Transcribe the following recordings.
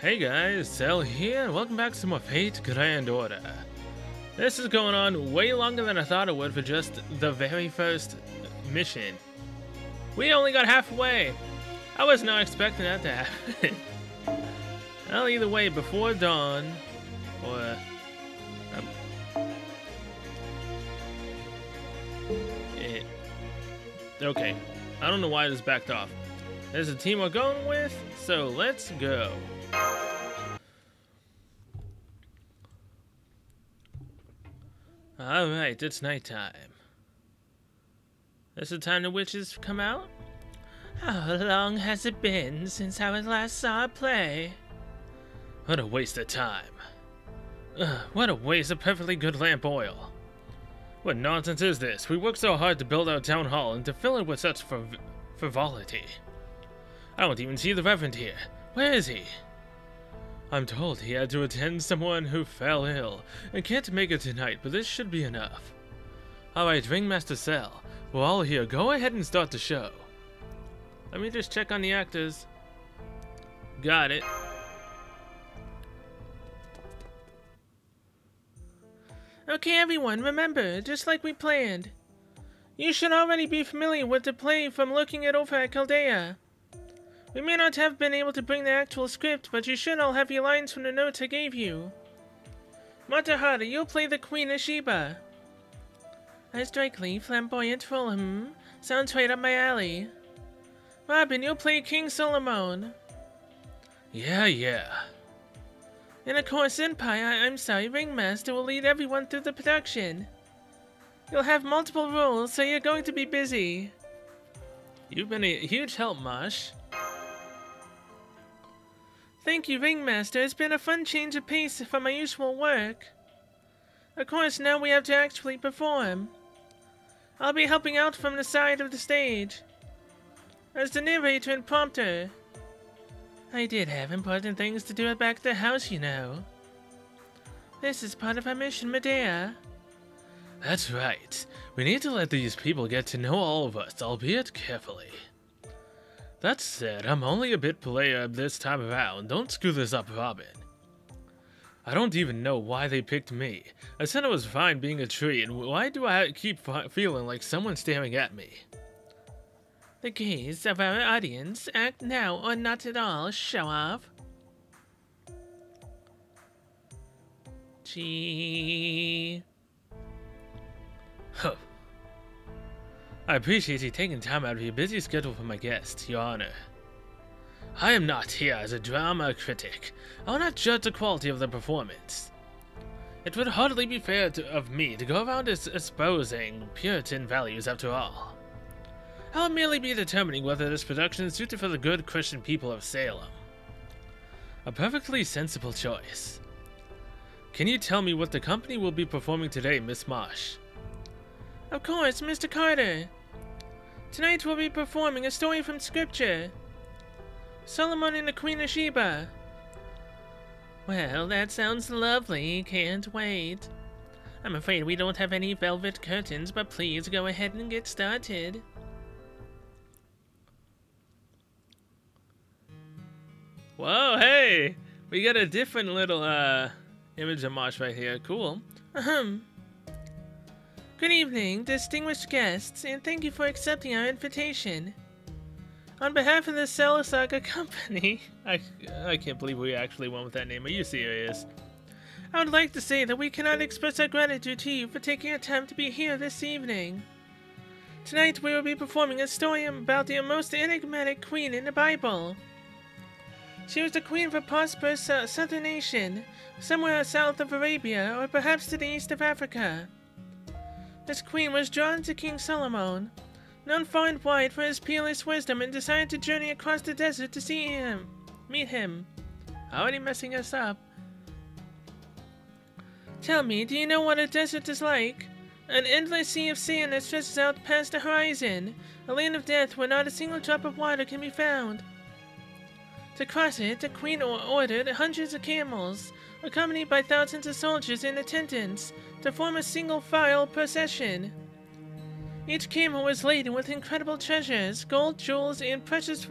Hey guys, Cell here, and welcome back to some more Fate Grand Order. This is going on way longer than I thought it would for just the very first mission. We only got halfway. I was not expecting that to happen. Well, either way, before dawn, or... okay, I don't know why this backed off. There's a team we're going with, so let's go. Alright, it's nighttime. This the time the witches come out? How long has it been since I last saw a play? What a waste of time. What a waste of perfectly good lamp oil. What nonsense is this? We worked so hard to build our town hall and to fill it with such frivolity. I don't even see the Reverend here. Where is he? I'm told he had to attend someone who fell ill and can't make it tonight, but this should be enough. Alright, Ringmaster Cell, we're all here. Go ahead and start the show. Let me just check on the actors. Got it. Okay everyone, remember, just like we planned. You should already be familiar with the play from looking it over at Chaldea. We may not have been able to bring the actual script, but you should all have your lines from the notes I gave you. Matahara, you'll play the Queen of Sheba. As Drakely, flamboyant role, sounds right up my alley. Robin, you'll play King Solomon. Yeah. And of course, Ringmaster will lead everyone through the production. You'll have multiple roles, so you're going to be busy. You've been a huge help, Mosh. Thank you, Ringmaster. It's been a fun change of pace from my usual work. Of course, now we have to actually perform. I'll be helping out from the side of the stage as the narrator and prompter. I did have important things to do back at the house, you know. This is part of our mission, Medea. That's right. We need to let these people get to know all of us, albeit carefully. That said, I'm only a bit player this time around. Don't screw this up, Robin. I don't even know why they picked me. I said I was fine being a tree, and why do I keep feeling like someone's staring at me? The gaze of our audience. Act now or not at all. Show off. Gee. Huh. I appreciate you taking time out of your busy schedule for my guest, Your Honor. I am not here as a drama critic. I will not judge the quality of the performance. It would hardly be fair of me to go around espousing Puritan values after all. I will merely be determining whether this production is suited for the good Christian people of Salem. A perfectly sensible choice. Can you tell me what the company will be performing today, Miss Mosh? Of course, Mr. Carter. Tonight we'll be performing a story from Scripture. Solomon and the Queen of Sheba. Well, that sounds lovely. Can't wait. I'm afraid we don't have any velvet curtains, but please go ahead and get started. Whoa, hey! We got a different little, image of Mosh right here. Cool. Good evening, distinguished guests, and thank you for accepting our invitation. On behalf of the Cell Saga Company, I can't believe we actually went with that name. Are you serious? I would like to say that we cannot express our gratitude to you for taking the time to be here this evening. Tonight we will be performing a story about the most enigmatic queen in the Bible. She was the queen of a prosperous southern nation, somewhere south of Arabia, or perhaps to the east of Africa. This queen was drawn to King Solomon, known far and wide for his peerless wisdom, and decided to journey across the desert to meet him. Already messing us up. Tell me, do you know what a desert is like? An endless sea of sand that stretches out past the horizon, a land of death where not a single drop of water can be found. To cross it, the queen ordered hundreds of camels, accompanied by thousands of soldiers in attendance, to form a single-file procession. Each camel was laden with incredible treasures, gold, jewels, and precious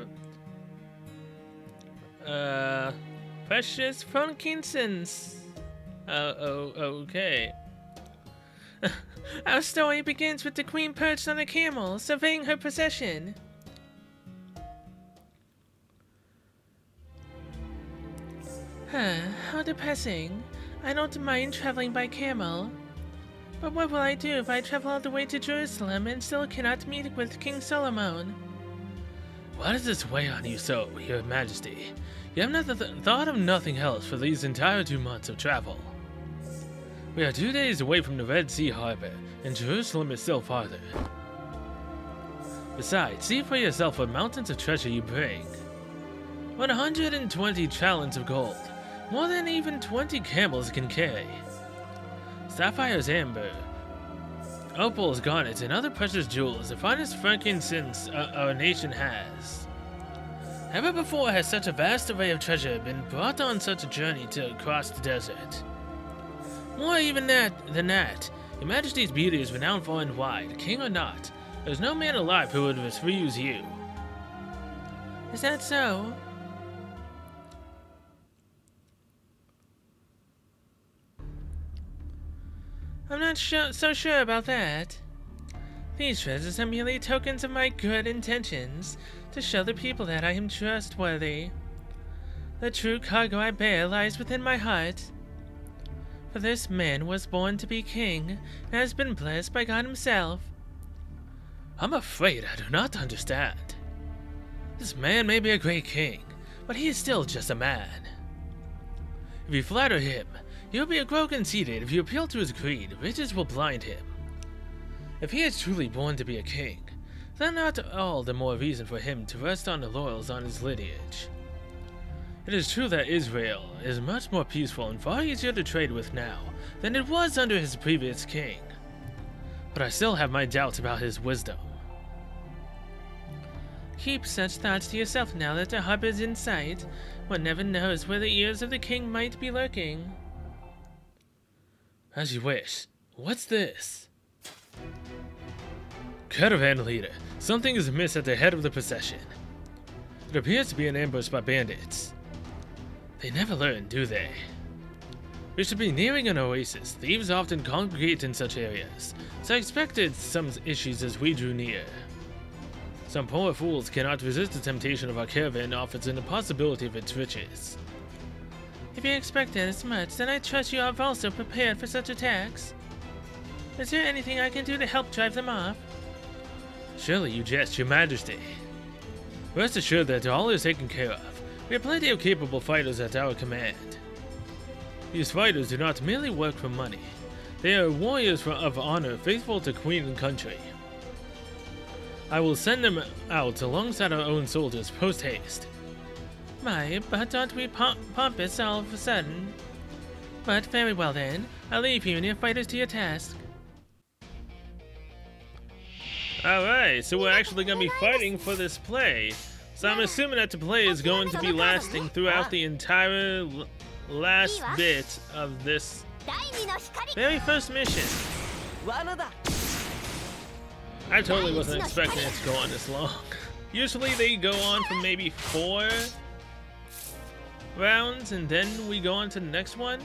Precious frankincense. Okay. Our story begins with the queen perched on a camel, surveying her possession. How depressing. I don't mind traveling by camel. But what will I do if I travel all the way to Jerusalem and still cannot meet with King Solomon? Why does this weigh on you so, Your Majesty? You have not thought of nothing else for these entire 2 months of travel. We are 2 days away from the Red Sea Harbor, and Jerusalem is still farther. Besides, see for yourself what mountains of treasure you bring. 120 talents of gold, more than even 20 camels can carry. Sapphires, amber, opals, garnets, and other precious jewels, the finest frankincense our nation has. Never before has such a vast array of treasure been brought on such a journey to cross the desert. More even than that, Your Majesty's beauty is renowned far and wide, king or not. There's no man alive who would refuse you. Is that so? I'm not so sure about that. These treasures are merely tokens of my good intentions, to show the people that I am trustworthy. The true cargo I bear lies within my heart. For this man was born to be king, and has been blessed by God himself. I'm afraid I do not understand. This man may be a great king, but he is still just a man. If you flatter him, he will be a grow conceited. If you appeal to his greed, riches will blind him. If he is truly born to be a king, then not all the more reason for him to rest on the laurels on his lineage. It is true that Israel is much more peaceful and far easier to trade with now than it was under his previous king, but I still have my doubts about his wisdom. Keep such thoughts to yourself now that the harbor is in sight. One never knows where the ears of the king might be lurking. As you wish. What's this? Caravan leader. Something is amiss at the head of the procession. It appears to be an ambush by bandits. They never learn, do they? We should be nearing an oasis. Thieves often congregate in such areas, so I expected some issues as we drew near. Some poor fools cannot resist the temptation of our caravan offers and the possibility of its riches. If you expected as much, then I trust you have also prepared for such attacks. Is there anything I can do to help drive them off? Surely you jest, Your Majesty. Rest assured that all is taken care of. We have plenty of capable fighters at our command. These fighters do not merely work for money. They are warriors of honor, faithful to queen and country. I will send them out alongside our own soldiers post-haste. My, but aren't we pompous all of a sudden? But very well then, I'll leave you and your fighters to your task. Alright, so we're actually going to be fighting for this play. So I'm assuming that the play is going to be lasting throughout the entire last bit of this very first mission. I totally wasn't expecting it to go on this long. Usually they go on for maybe 4 rounds and then we go on to the next one?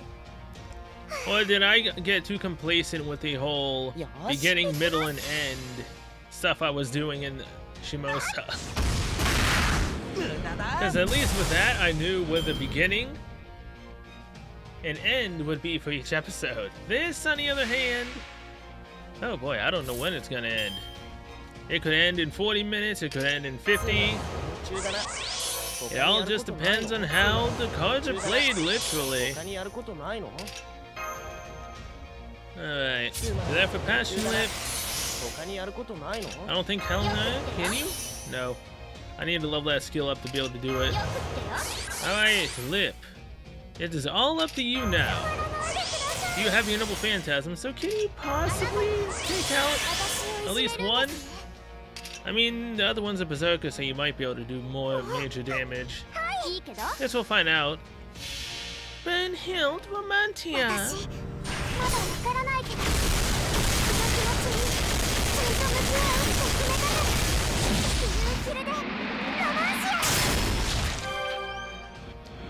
Or did I get too complacent with the whole beginning, middle, and end stuff I was doing in Shimosa? Because at least with that, I knew where the beginning and end would be for each episode. This, on the other hand, oh boy, I don't know when it's gonna end. It could end in 40 minutes, it could end in 50. It all just depends on how the cards are played, literally. Alright, is that for Passion Lip? I don't think Hell no. Can you? No. I need to level that skill up to be able to do it. Alright, Lip. It is all up to you now. You have your Noble Phantasm, so can you possibly take out at least one? I mean, the other one's a Berserker, so you might be able to do more major damage. Guess we'll find out. Brynhild Romantia!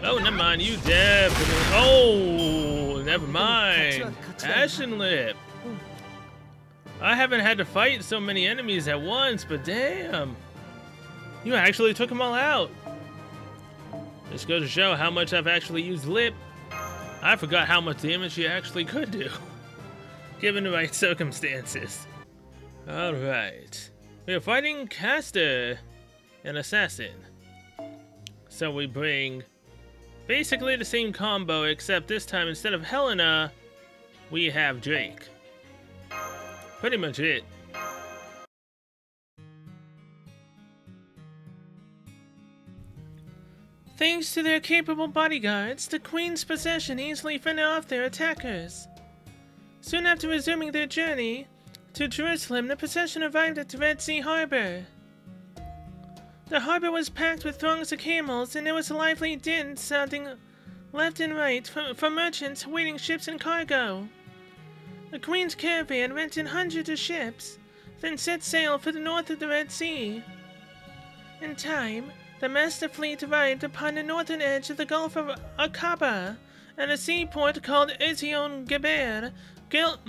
Oh, never mind. You definitely. Oh, never mind. Ashen Lip. I haven't had to fight so many enemies at once, but damn. You actually took them all out. This goes to show how much I've actually used Lip. I forgot how much damage she actually could do, given the right circumstances. Alright. We are fighting Caster, an assassin. So we bring basically the same combo, except this time instead of Helena, we have Drake. Pretty much it. Thanks to their capable bodyguards, the Queen's possession easily fended off their attackers. Soon after resuming their journey to Jerusalem, the procession arrived at the Red Sea Harbor. The harbor was packed with throngs of camels, and there was a lively din sounding left and right from merchants awaiting ships and cargo. The Queen's caravan went in hundreds of ships, then set sail for the north of the Red Sea. In time, the master fleet arrived upon the northern edge of the Gulf of Aqaba, and a seaport called Ezion-Geber,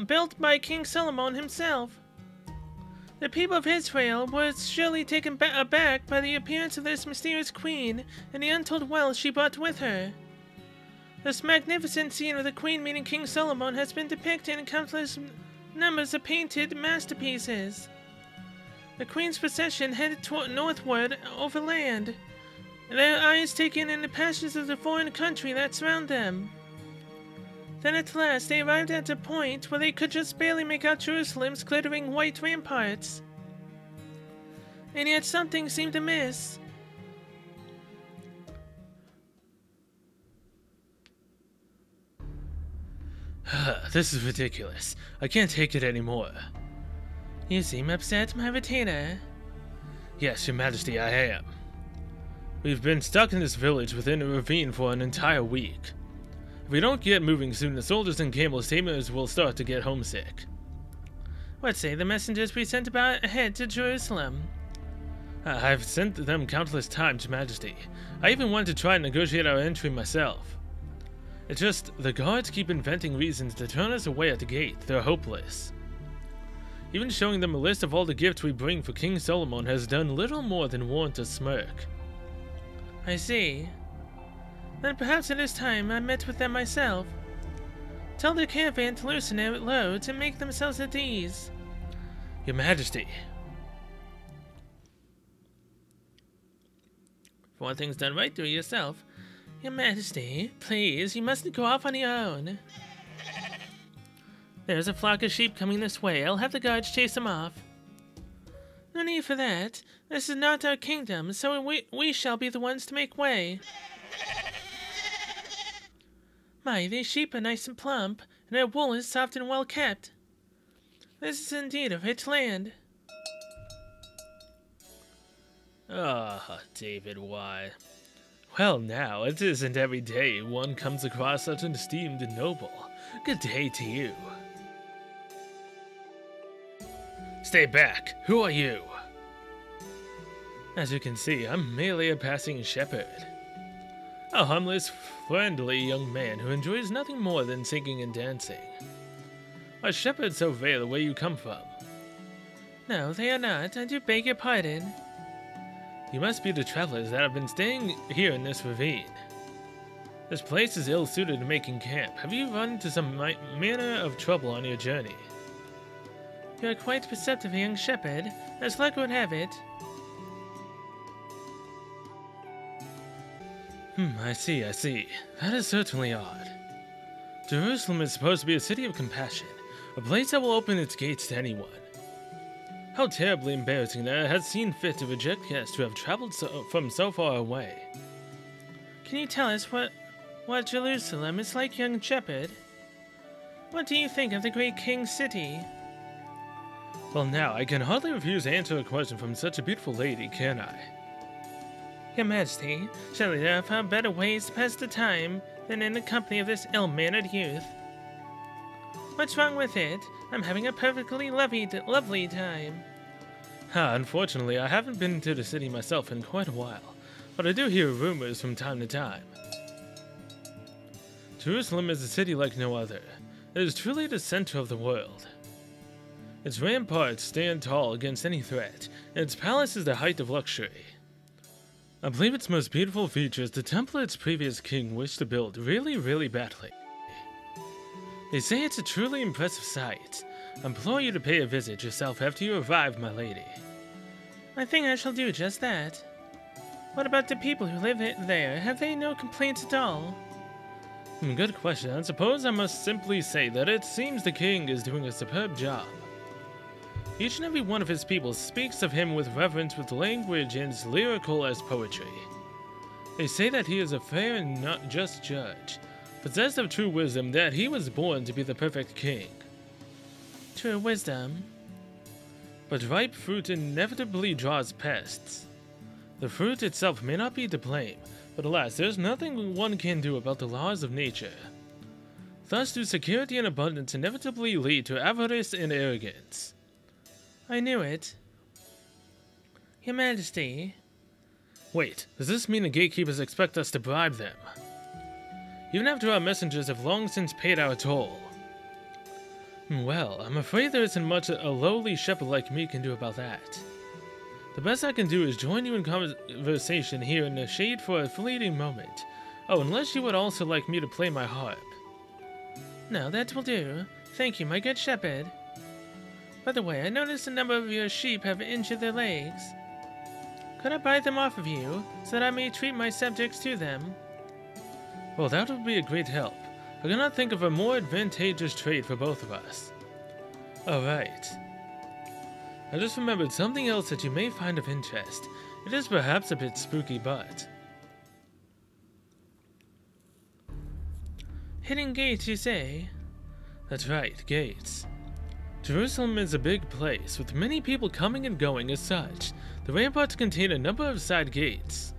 built by King Solomon himself. The people of Israel were surely taken aback by the appearance of this mysterious queen and the untold wealth she brought with her. This magnificent scene of the Queen meeting King Solomon has been depicted in countless numbers of painted masterpieces. The Queen's procession headed northward over land, their eyes taking in the passions of the foreign country that surround them. Then at last they arrived at a point where they could just barely make out Jerusalem's glittering white ramparts. And yet something seemed amiss. This is ridiculous. I can't take it anymore. You seem upset, my retainer. Yes, Your Majesty, I am. We've been stuck in this village within a ravine for an entire week. If we don't get moving soon, the soldiers and camel tamers will start to get homesick. What say the messengers we sent about ahead to Jerusalem? I've sent them countless times, Your Majesty. I even wanted to try and negotiate our entry myself. It's just, the guards keep inventing reasons to turn us away at the gate. They're hopeless. Even showing them a list of all the gifts we bring for King Solomon has done little more than warrant a smirk. I see. Then perhaps it is time I met with them myself. Tell the caravan to loosen their loads and make themselves at ease. Your Majesty. If one thing's done right, do it yourself. Your Majesty, please, you mustn't go off on your own. There's a flock of sheep coming this way. I'll have the guards chase them off. No need for that. This is not our kingdom, so we shall be the ones to make way. My, these sheep are nice and plump, and their wool is soft and well kept. This is indeed a rich land. Ah, David, why? Well now, it isn't every day one comes across such an esteemed noble. Good day to you. Stay back. Who are you? As you can see, I'm merely a passing shepherd. A harmless, friendly young man who enjoys nothing more than singing and dancing. Are shepherds so rare where you come from? No, they are not. I do beg your pardon. You must be the travelers that have been staying here in this ravine. This place is ill-suited to making camp. Have you run into some manner of trouble on your journey? You are quite perceptive, young shepherd, as luck would have it. I see. That is certainly odd. Jerusalem is supposed to be a city of compassion, a place that will open its gates to anyone. How terribly embarrassing that it has seen fit to reject guests who have traveled from so far away. Can you tell us what Jerusalem is like, young shepherd? What do you think of the great king's city? Well now, I can hardly refuse to answer a question from such a beautiful lady, can I? Your Majesty, surely there are far better ways to pass the time than in the company of this ill-mannered youth. What's wrong with it? I'm having a perfectly lovely time. Unfortunately, I haven't been to the city myself in quite a while, but I do hear rumors from time to time. Jerusalem is a city like no other. It is truly the center of the world. Its ramparts stand tall against any threat, and its palace is the height of luxury. I believe its most beautiful feature is the temple its previous king wished to build really badly. They say it's a truly impressive sight. I implore you to pay a visit yourself after you arrive, my lady. I think I shall do just that. What about the people who live there? Have they no complaints at all? Good question. I suppose I must simply say that it seems the king is doing a superb job. Each and every one of his people speaks of him with reverence, with language as lyrical as poetry. They say that he is a fair and not just judge, possessed of true wisdom, that he was born to be the perfect king. True wisdom. But ripe fruit inevitably draws pests. The fruit itself may not be to blame, but alas, there's nothing one can do about the laws of nature. Thus do security and abundance inevitably lead to avarice and arrogance. I knew it. Your Majesty. Wait, does this mean the gatekeepers expect us to bribe them? Even after our messengers have long since paid our toll. Well, I'm afraid there isn't much a lowly shepherd like me can do about that. The best I can do is join you in conversation here in the shade for a fleeting moment. Oh, unless you would also like me to play my harp. No, that will do. Thank you, my good shepherd. By the way, I noticed a number of your sheep have injured their legs. Could I buy them off of you, so that I may treat my subjects to them? Well, that would be a great help. I cannot think of a more advantageous trade for both of us. Alright. I just remembered something else that you may find of interest. It is perhaps a bit spooky, but... Hidden gates, you say? That's right, gates. Jerusalem is a big place, with many people coming and going as such. The ramparts contain a number of side gates.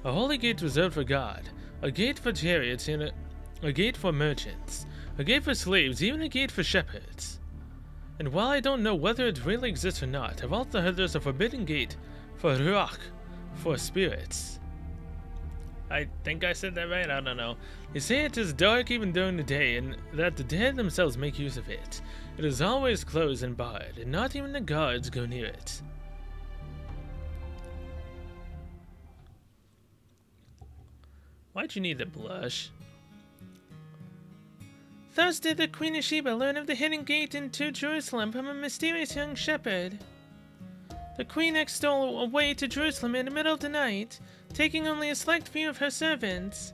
A holy gate reserved for God, a gate for chariots, and a gate for merchants, a gate for slaves, even a gate for shepherds. And while I don't know whether it really exists or not, I've also heard there's a forbidden gate for Ruach, for spirits. I think I said that right, I don't know. They say it is dark even during the day, and that the dead themselves make use of it. It is always closed and barred, and not even the guards go near it. Why'd you need to blush? Thus did the Queen of Sheba learn of the hidden gate into Jerusalem from a mysterious young shepherd. The Queen stole away to Jerusalem in the middle of the night, taking only a select few of her servants.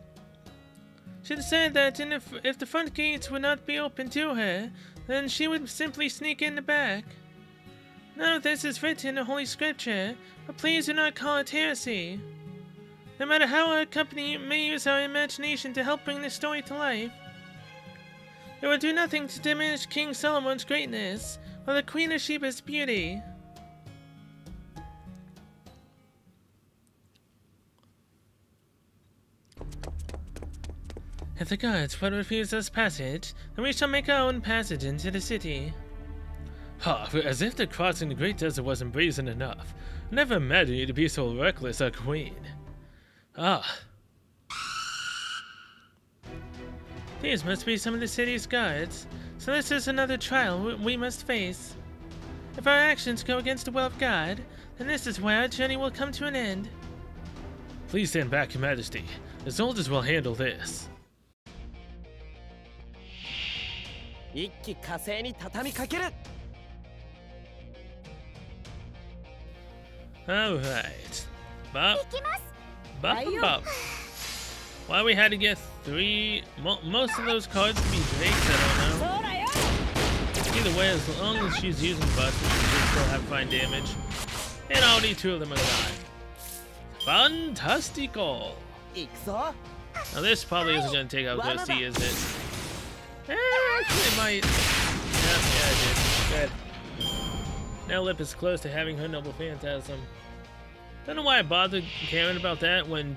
She said that if the front gates would not be open to her, then she would simply sneak in the back. None of this is written in the Holy Scripture, but please do not call it heresy. No matter how our company may use our imagination to help bring this story to life, it will do nothing to diminish King Solomon's greatness or the Queen of Sheba's beauty. If the guards would refuse us passage, then we shall make our own passage into the city. Ha! As if the crossing the Great Desert wasn't brazen enough. I never imagined you to be so reckless, a queen. Ah. These must be some of the city's guards, so this is another trial we must face. If our actions go against the will of God, then this is where our journey will come to an end. Please stand back, Your Majesty. The soldiers will handle this. Alright. Bop. Why we had to get most of those cards to be Drake's, I don't know. Either way, as long as she's using buttons, she should still have fine damage. And already 2 of them are gone. Fantastico! Now this probably isn't going to take out Ghosty, is it? Actually it might. Yeah, it did. Good. Now Lip is close to having her Noble Phantasm. Don't know why I bothered caring about that when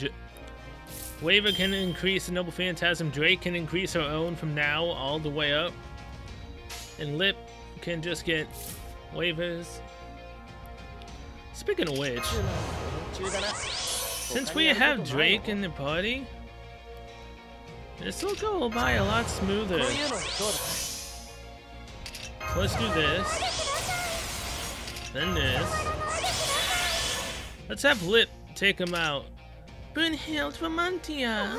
Waver can increase the Noble Phantasm, Drake can increase her own from now all the way up, and Lip can just get waivers. Speaking of which, since we have Drake in the party, This will go by a lot smoother. So let's do this. Then this. Let's have Lip take him out. Brunhild Vermontia.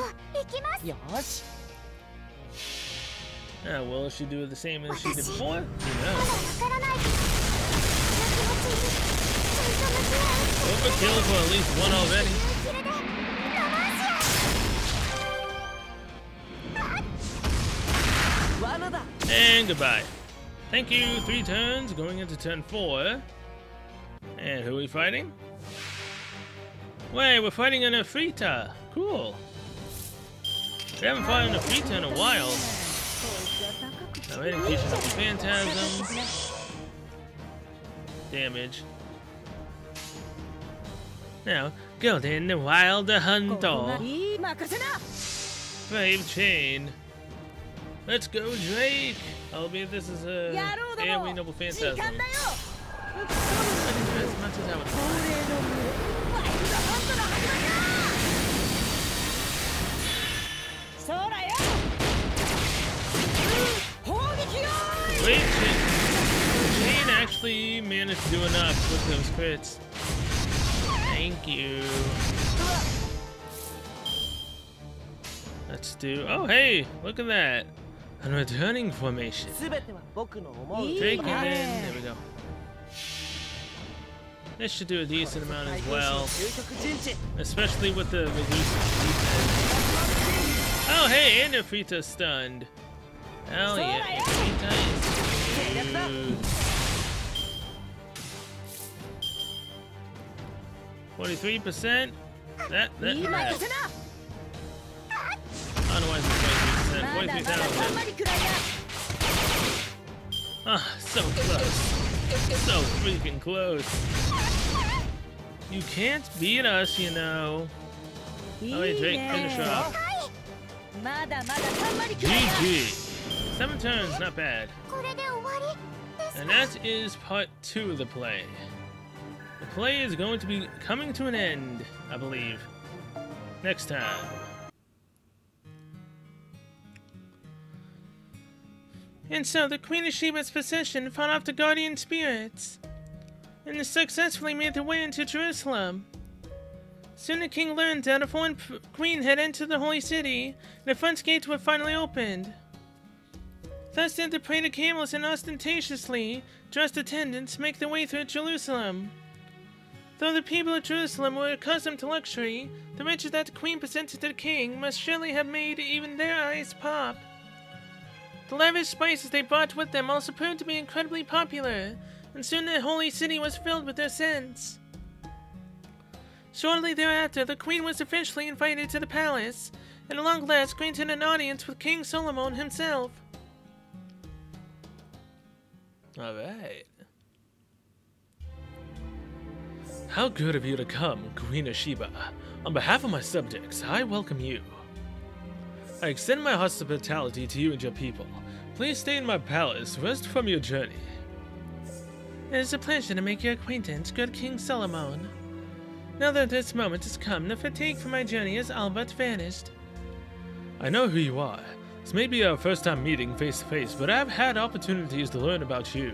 Will she do the same as she did before? Who knows? Overkill for at least one already. And goodbye. Thank you. 3 turns, going into turn 4. And who are we fighting? Wait, we're fighting an Ifrita. Cool. We haven't fought an Ifrita in a while. Now, hitting pieces of the Phantasm. Damage. Now, Golden the Wild Hunter. Brave Chain. Let's go, Drake! Albeit this is a AoE Noble Phantasm. As much as I would Wait, Chain actually managed to do enough with those crits. Thank you. Let's do. Oh, hey! Look at that! A returning formation. Take it in. There we go. This should do a decent amount as well. Especially with the reduced defense. Oh, hey! And Ifrita's stunned. Hell yeah. Ifrita is good. 43%? That. I don't know why it's 43,000. Ah, so close. So freaking close. You can't beat us, you know. Oh, hey, Drake, finish her off. GG. 7 turns, not bad. And that is part 2 of the play. The play is going to be coming to an end, I believe. Next time. And so the Queen of Sheba's procession fought off the guardian spirits and successfully made their way into Jerusalem. Soon the king learned that a foreign queen had entered the holy city, and the front gates were finally opened. Thus did the parade of camels and ostentatiously dressed attendants make their way through Jerusalem. Though the people of Jerusalem were accustomed to luxury, the riches that the queen presented to the king must surely have made even their eyes pop. The lavish spices they brought with them also proved to be incredibly popular, and soon the holy city was filled with their scents. Shortly thereafter, the queen was officially invited to the palace, and at long last granted an audience with King Solomon himself. Alright. How good of you to come, Queen of Sheba. On behalf of my subjects, I welcome you. I extend my hospitality to you and your people. Please stay in my palace, rest from your journey. It is a pleasure to make your acquaintance, good King Solomon. Now that this moment has come, the fatigue from my journey has all but vanished. I know who you are. This may be our first time meeting face to face, but I've had opportunities to learn about you.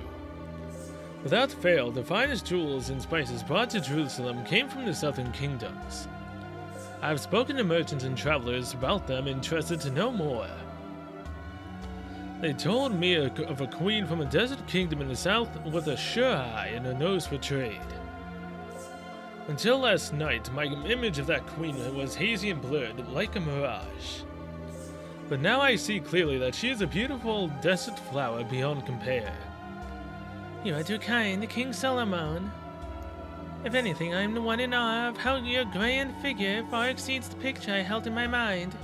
Without fail, the finest jewels and spices brought to Jerusalem came from the southern kingdoms. I have spoken to merchants and travelers about them and trusted to know more. They told me of a queen from a desert kingdom in the south with a sure eye and a nose for trade. Until last night, my image of that queen was hazy and blurred, like a mirage. But now I see clearly that she is a beautiful desert flower beyond compare. You are too kind, King Solomon. If anything, I am the one in awe of how your grand figure far exceeds the picture I held in my mind.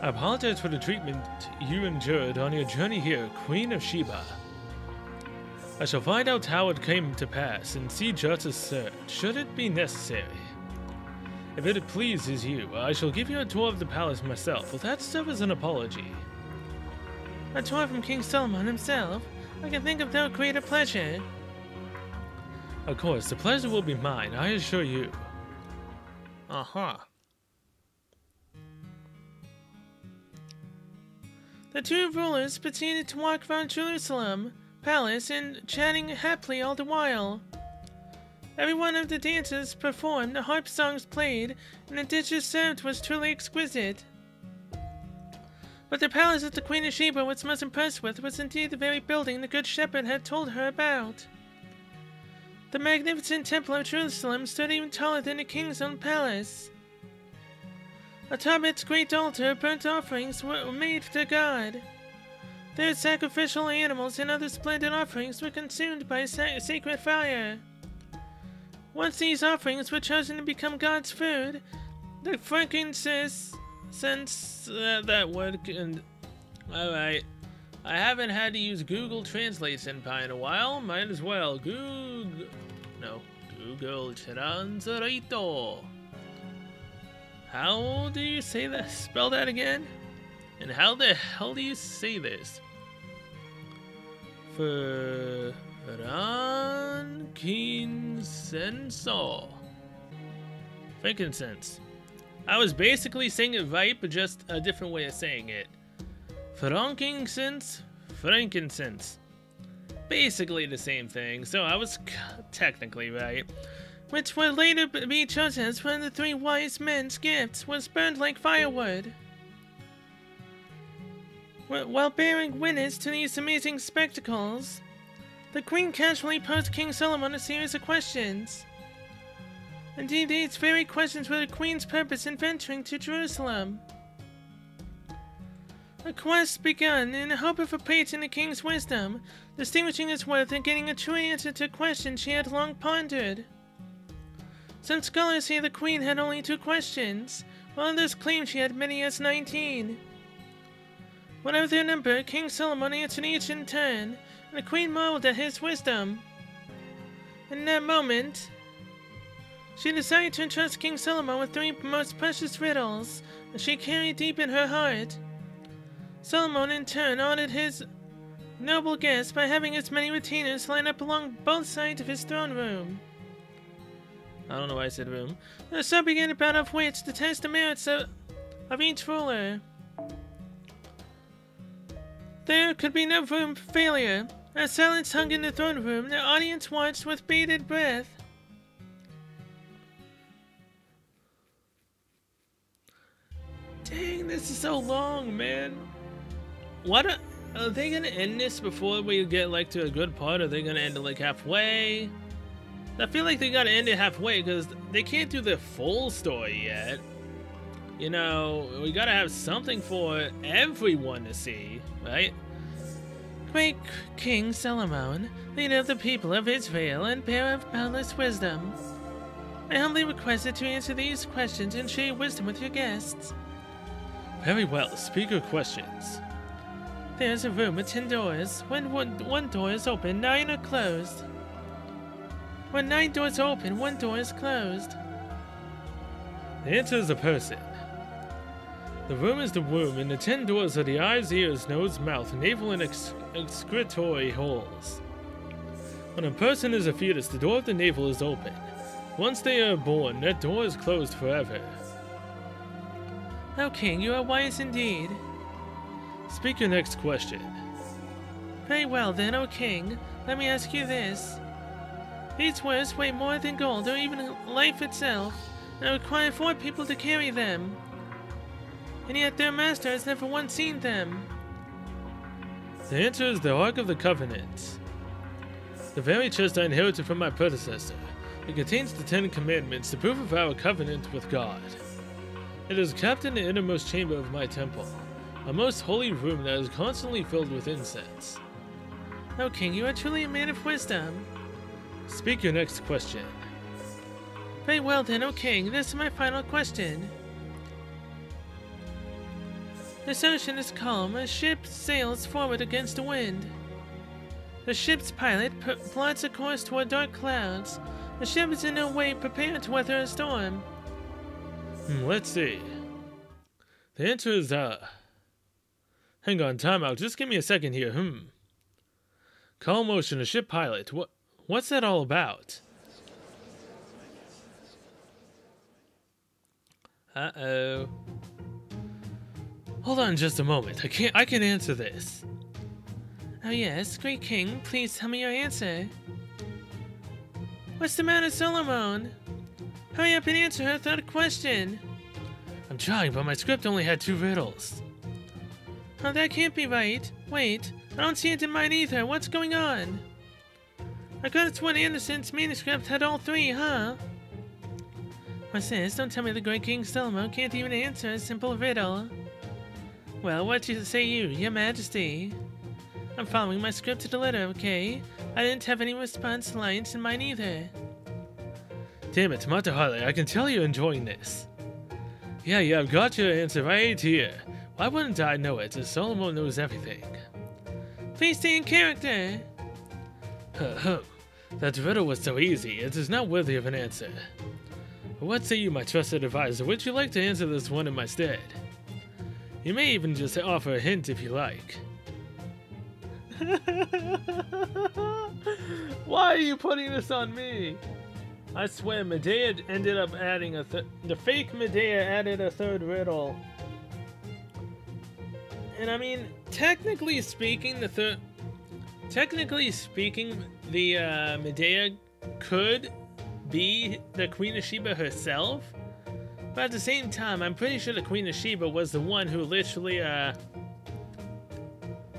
I apologize for the treatment you endured on your journey here, Queen of Sheba. I shall find out how it came to pass and see justice served, should it be necessary. If it pleases you, I shall give you a tour of the palace myself. Will that serve as an apology? A tour from King Solomon himself? I can think of no greater pleasure. Of course, the pleasure will be mine, I assure you. The two rulers proceeded to walk around Jerusalem palace and chatting happily all the while. Every one of the dancers performed, the harp songs played, and the dishes served was truly exquisite. But the palace that the Queen of Sheba was most impressed with was indeed the very building the Good Shepherd had told her about. The magnificent Temple of Jerusalem stood even taller than the king's own palace. Atop its great altar, burnt offerings were made to God. Their sacrificial animals and other splendid offerings were consumed by sacred fire. Once these offerings were chosen to become God's food, the frankincense, that word, alright. I haven't had to use Google Translate Senpai in a while, might as well. Google Translate. How do you say that? Spell that again? And how the hell do you say this? Frankincense. I was basically saying it right, but just a different way of saying it. Frankincense. Basically the same thing, so I was technically right. Which would later be chosen as one of the three wise men's gifts, was burned like firewood. While bearing witness to these amazing spectacles, the Queen casually posed King Solomon a series of questions. Indeed, these very questions were the Queen's purpose in venturing to Jerusalem. A quest begun in the hope of appraising the King's wisdom, distinguishing his worth and getting a true answer to questions she had long pondered. Some scholars say the Queen had only 2 questions, while others claim she had many as 19. Whatever their number, King Solomon answered each in turn, and the Queen marveled at his wisdom. In that moment, she decided to entrust King Solomon with 3 most precious riddles that she carried deep in her heart. Solomon in turn honored his noble guest by having as many retainers line up along both sides of his throne room. I don't know why I said room. So began a battle of wits to test the merits of each ruler. There could be no room for failure. As silence hung in the throne room, the audience watched with bated breath. Dang, this is so long, man. Are they gonna end this before we get like to a good part? Or are they gonna end it like halfway? I feel like they gotta end it halfway because they can't do the full story yet. You know, we gotta have something for everyone to see, right? Great King Solomon, leader of the people of Israel and bearer of boundless wisdom, I humbly requested to answer these questions and share wisdom with your guests. Very well, speak your questions. There's a room with 10 doors. When one door is open, 9 are closed. When 9 doors are open, 1 door is closed. The answer is a person. The room is the womb, and the 10 doors are the eyes, ears, nose, mouth, navel, and excretory holes. When a person is a fetus, the door of the navel is open. Once they are born, that door is closed forever. O King, you are wise indeed. Speak your next question. Very well then, O King, let me ask you this. These words weigh more than gold or even life itself, and I require 4 people to carry them. And yet their master has never once seen them. The answer is the Ark of the Covenant. The very chest I inherited from my predecessor. It contains the 10 Commandments, the proof of our covenant with God. It is kept in the innermost chamber of my temple, a most holy room that is constantly filled with incense. O King, you are truly a man of wisdom. Speak your next question. Very well then, O King, this is my final question. This ocean is calm. A ship sails forward against the wind. The ship's pilot plots a course toward dark clouds. The ship is in no way prepared to weather a storm. Let's see. The answer is, hang on, time out. Just give me a second here. Calm ocean, a ship pilot. What's that all about? Uh-oh. Hold on just a moment. I can answer this. Oh yes, great king, please tell me your answer. What's the matter, Solomon? Hurry up and answer her third question. I'm trying, but my script only had 2 riddles. Oh, that can't be right. Wait, I don't see it in mine either. What's going on? I could have sworn Anderson's manuscript had all 3, huh? My sis, don't tell me the great King Solomon can't even answer a simple riddle. Well, what say you, your majesty? I'm following my script to the letter, okay? I didn't have any response lines in mine either. Damn it, Mata Harley, I can tell you're enjoying this. Yeah, I've got your answer right here. Why wouldn't I know it, as Solomon knows everything? Please stay in character! That riddle was so easy, it is not worthy of an answer. What say you, my trusted advisor, would you like to answer this one in my stead? You may even just offer a hint if you like. Why are you putting this on me? I swear, Medea ended up adding the fake Medea added a 3rd riddle. And I mean, technically speaking, the Medea could be the Queen of Sheba herself, but at the same time, I'm pretty sure the Queen of Sheba was the one who literally,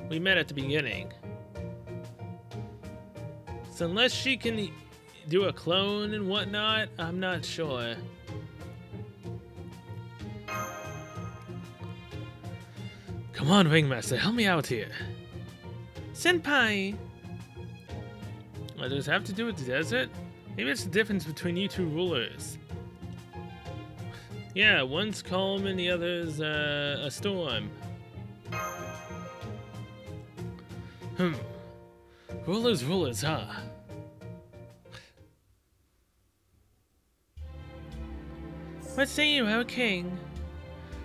we met at the beginning. So unless she can do a clone and whatnot, I'm not sure. Come on, Ringmaster, help me out here. Senpai! What does it have to do with the desert? Maybe it's the difference between you 2 rulers. Yeah, one's calm and the other's a storm. Rulers, huh? What say you, our king?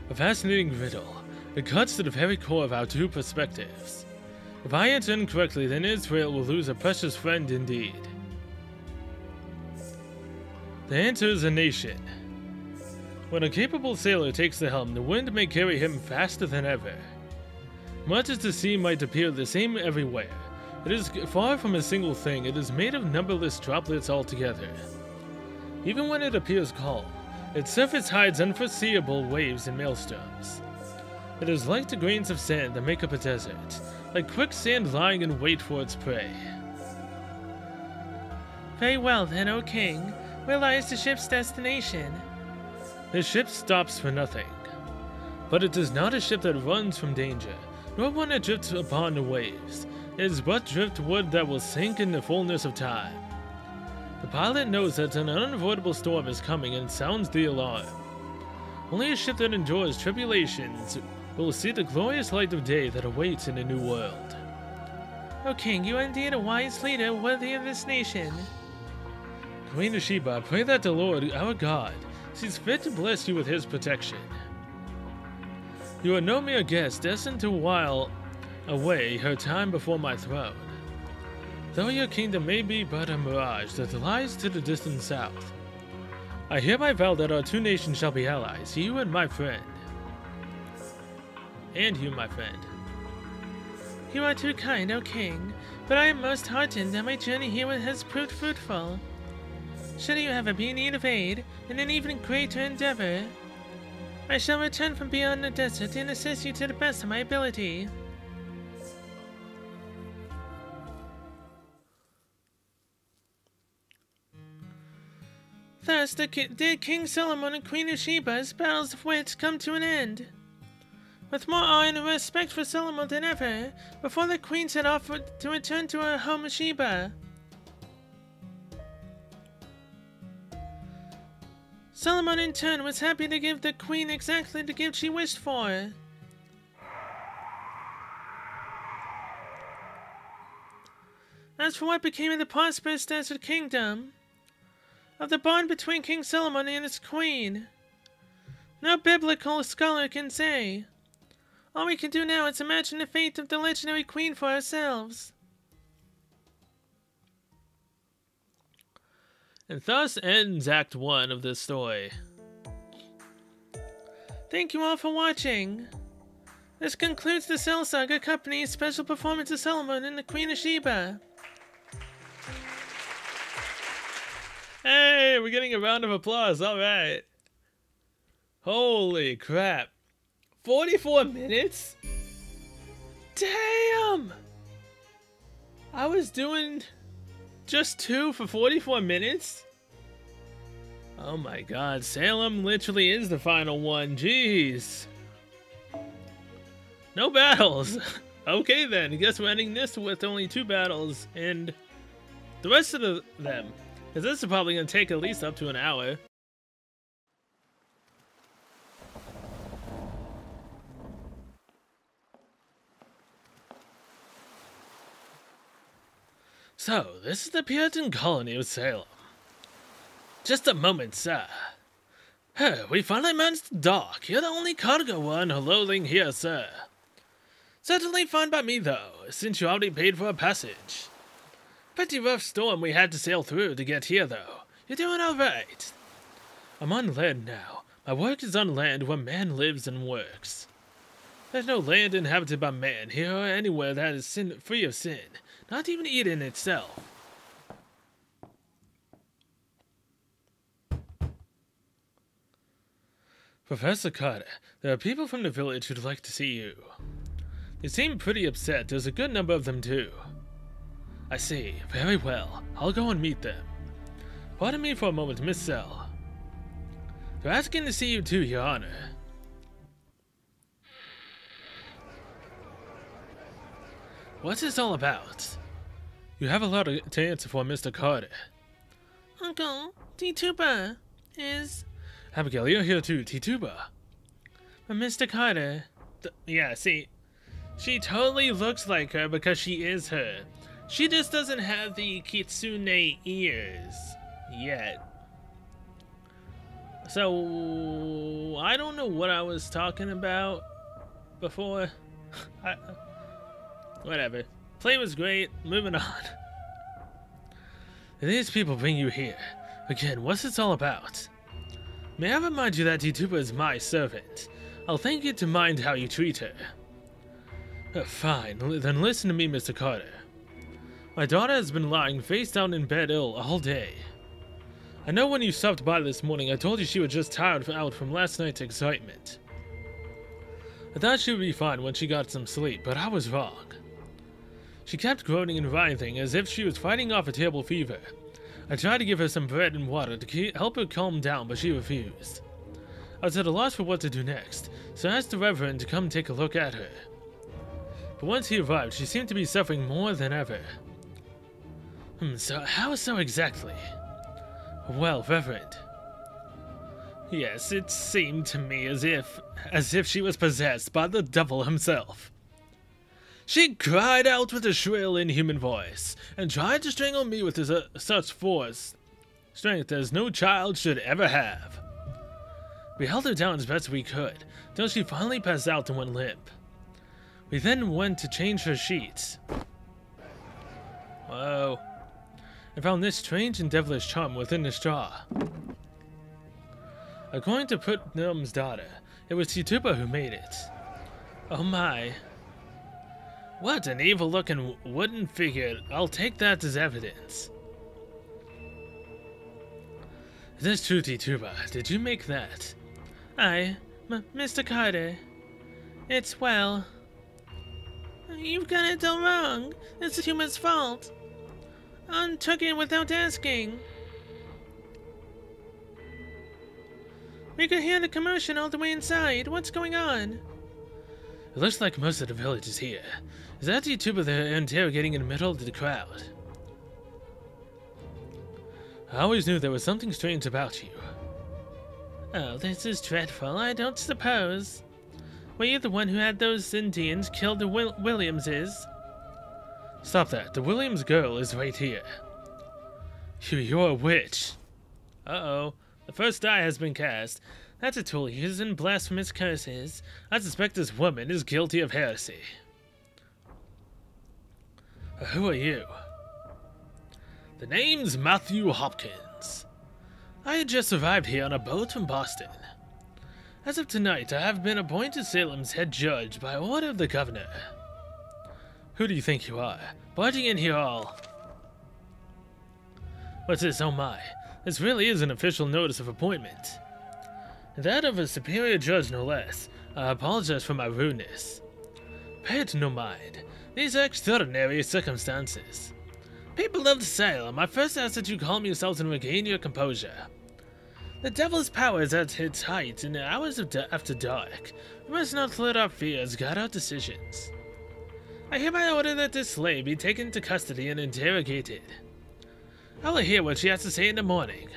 A fascinating riddle. It cuts to the very core of our 2 perspectives. If I answer incorrectly, then Israel will lose a precious friend indeed. The answer is a nation. When a capable sailor takes the helm, the wind may carry him faster than ever. Much as the sea might appear the same everywhere, it is far from a single thing. It is made of numberless droplets altogether. Even when it appears calm, its surface hides unforeseeable waves and maelstorms. It is like the grains of sand that make up a desert, like quicksand lying in wait for its prey. Very well then, O king. Where lies the ship's destination? The ship stops for nothing. But it is not a ship that runs from danger, nor one that drifts upon the waves. It is but driftwood that will sink in the fullness of time. The pilot knows that an unavoidable storm is coming and sounds the alarm. Only a ship that endures tribulations will see the glorious light of day that awaits in a new world. O king, you are indeed a wise leader worthy of this nation. Queen of Sheba, I pray that the Lord, our God, sees fit to bless you with his protection. You are no mere guest, destined to while away her time before my throne. Though your kingdom may be but a mirage that lies to the distant south, I hereby vow that our 2 nations shall be allies, you and my friend. And you, my friend. You are too kind, O king, but I am most heartened that my journey here has proved fruitful. Should you ever be in need of aid, in an even greater endeavor, I shall return from beyond the desert and assist you to the best of my ability. Thus did King Solomon and Queen of Sheba's battles of wits come to an end. With more awe and respect for Solomon than ever, before the queen set off to return to her home of Sheba. Solomon in turn was happy to give the queen exactly the gift she wished for. As for what became of the prosperous desert kingdom, of the bond between King Solomon and his queen, no biblical scholar can say. All we can do now is imagine the fate of the legendary queen for ourselves. And thus ends Act 1 of this story. Thank you all for watching. This concludes the Cell Saga Company's special performance of Solomon and the Queen of Sheba. Hey, we're getting a round of applause, alright. Holy crap. 44 minutes? Damn! I was doing just 2 for 44 minutes? Oh my god, Salem literally is the final one, jeez. No battles! Okay then, I guess we're ending this with only 2 battles, and the rest of them. Because this is probably going to take at least up to an hour. So, this is the Puritan colony of Salem. Just a moment, sir. We finally managed to dock. You're the only cargo one loading here, sir. Certainly fine by me, though, since you already paid for a passage. Pretty rough storm we had to sail through to get here, though. You're doing alright. I'm on land now. My work is on land where man lives and works. There's no land inhabited by man here or anywhere that is free of sin, not even Eden itself. Professor Carter, there are people from the village who'd like to see you. They seem pretty upset. There's a good number of them, too. I see. Very well. I'll go and meet them. Pardon me for a moment, Miss Cell. They're asking to see you, too, Your Honor. What's this all about? You have a lot to answer for, Mr. Carter. Uncle, Tituba is... Abigail, you're here too, Tituba. But Mr. Carter... yeah, see... she totally looks like her because she is her. She just doesn't have the kitsune ears yet. So, I don't know what I was talking about before. Whatever. Play was great. Moving on. These people bring you here. Again, what's this all about? May I remind you that Tituba is my servant. I'll thank you to mind how you treat her. Fine, then listen to me, Mr. Carter. My daughter has been lying face down in bed ill all day. I know when you stopped by this morning, I told you she was just tired out from last night's excitement. I thought she would be fine when she got some sleep, but I was wrong. She kept groaning and writhing as if she was fighting off a terrible fever. I tried to give her some bread and water to help her calm down, but she refused. I was at a loss for what to do next, so I asked the Reverend to come take a look at her. But once he arrived, she seemed to be suffering more than ever. So how so exactly? Well, Reverend. Yes, it seemed to me as if she was possessed by the devil himself. She cried out with a shrill, inhuman voice, and tried to strangle me with such strength as no child should ever have. We held her down as best we could, till she finally passed out and went limp. We then went to change her sheets. Whoa. I found this strange and devilish charm within the straw. According to Putnam's daughter, it was Tituba who made it. Oh my. What an evil-looking wooden figure. I'll take that as evidence. Is this true, Tituba? Did you make that? Mr. Carter. It's well... You've got it all wrong. It's the human's fault. I took it without asking. We could hear the commotion all the way inside. What's going on? It looks like most of the village is here. Is that Tituba they're interrogating in the middle of the crowd? I always knew there was something strange about you. Oh, this is dreadful. I don't suppose. Were you the one who had those Indians kill the Williamses? Stop that. The Williams girl is right here. You're a witch. Uh-oh. The first die has been cast. That's a tool used in blasphemous curses. I suspect this woman is guilty of heresy. Who are you? The name's Matthew Hopkins. I had just arrived here on a boat from Boston. As of tonight, I have been appointed Salem's head judge by order of the governor. Who do you think you are? Barging in here all... What's this? Oh my. This really is an official notice of appointment. That of a superior judge, no less. I apologize for my rudeness. Pay it no mind. These are extraordinary circumstances. People of Salem, I first ask that you calm yourselves and regain your composure. The devil's power is at its height in the hours of after dark. We must not let our fears guide our decisions. I hereby order that this slave be taken to custody and interrogated. I will hear what she has to say in the morning.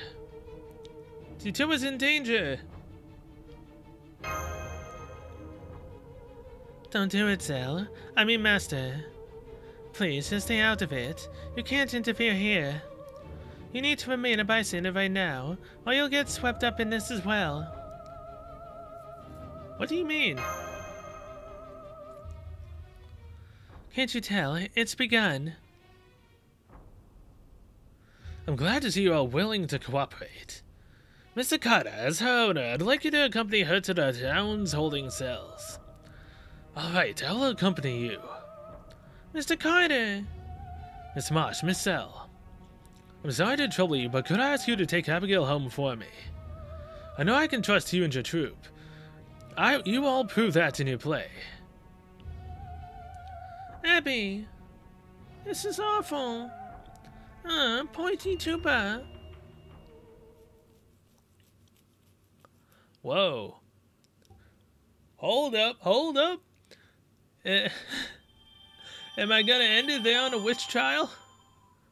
D2 is in danger. Don't do it, Zell. I mean, Master. Please, just stay out of it. You can't interfere here. You need to remain a bystander right now, or you'll get swept up in this as well. What do you mean? Can't you tell? It's begun. I'm glad to see you are willing to cooperate. Mr. Carter, as her owner, I'd like you to accompany her to the town's holding cells. Alright, I will accompany you. Mr. Carter! Miss Marsh, Miss Zell. I'm sorry to trouble you, but could I ask you to take Abigail home for me? I know I can trust you and your troop. You all prove that in your play. Abby! This is awful. Pointy tuba. Whoa. Hold up, hold up. Am I gonna end it there on a witch trial?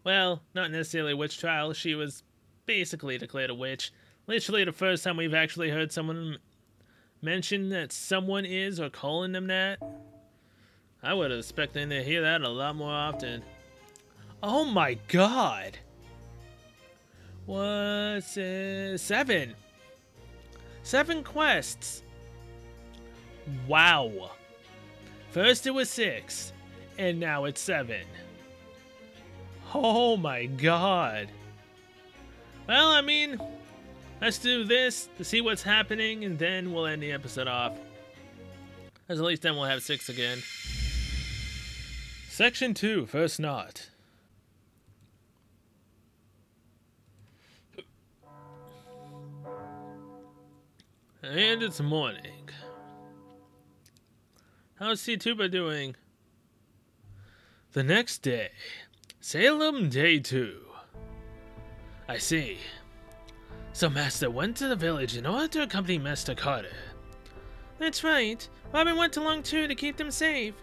Well, not necessarily a witch trial. She was basically declared a witch. Literally the first time we've actually heard someone mention that someone is or calling them that. I would have expected to hear that a lot more often. Oh my god! What's it? 7. 7 quests. Wow. First it was 6, and now it's 7. Oh my god. Well, I mean, let's do this to see what's happening, and then we'll end the episode off. As at least then we'll have 6 again. Section 2, First Knot. And it's morning. How's C-Tuba doing? The next day. Salem Day 2. I see. So Master went to the village in order to accompany Master Carter. That's right. Robin went along too to keep them safe.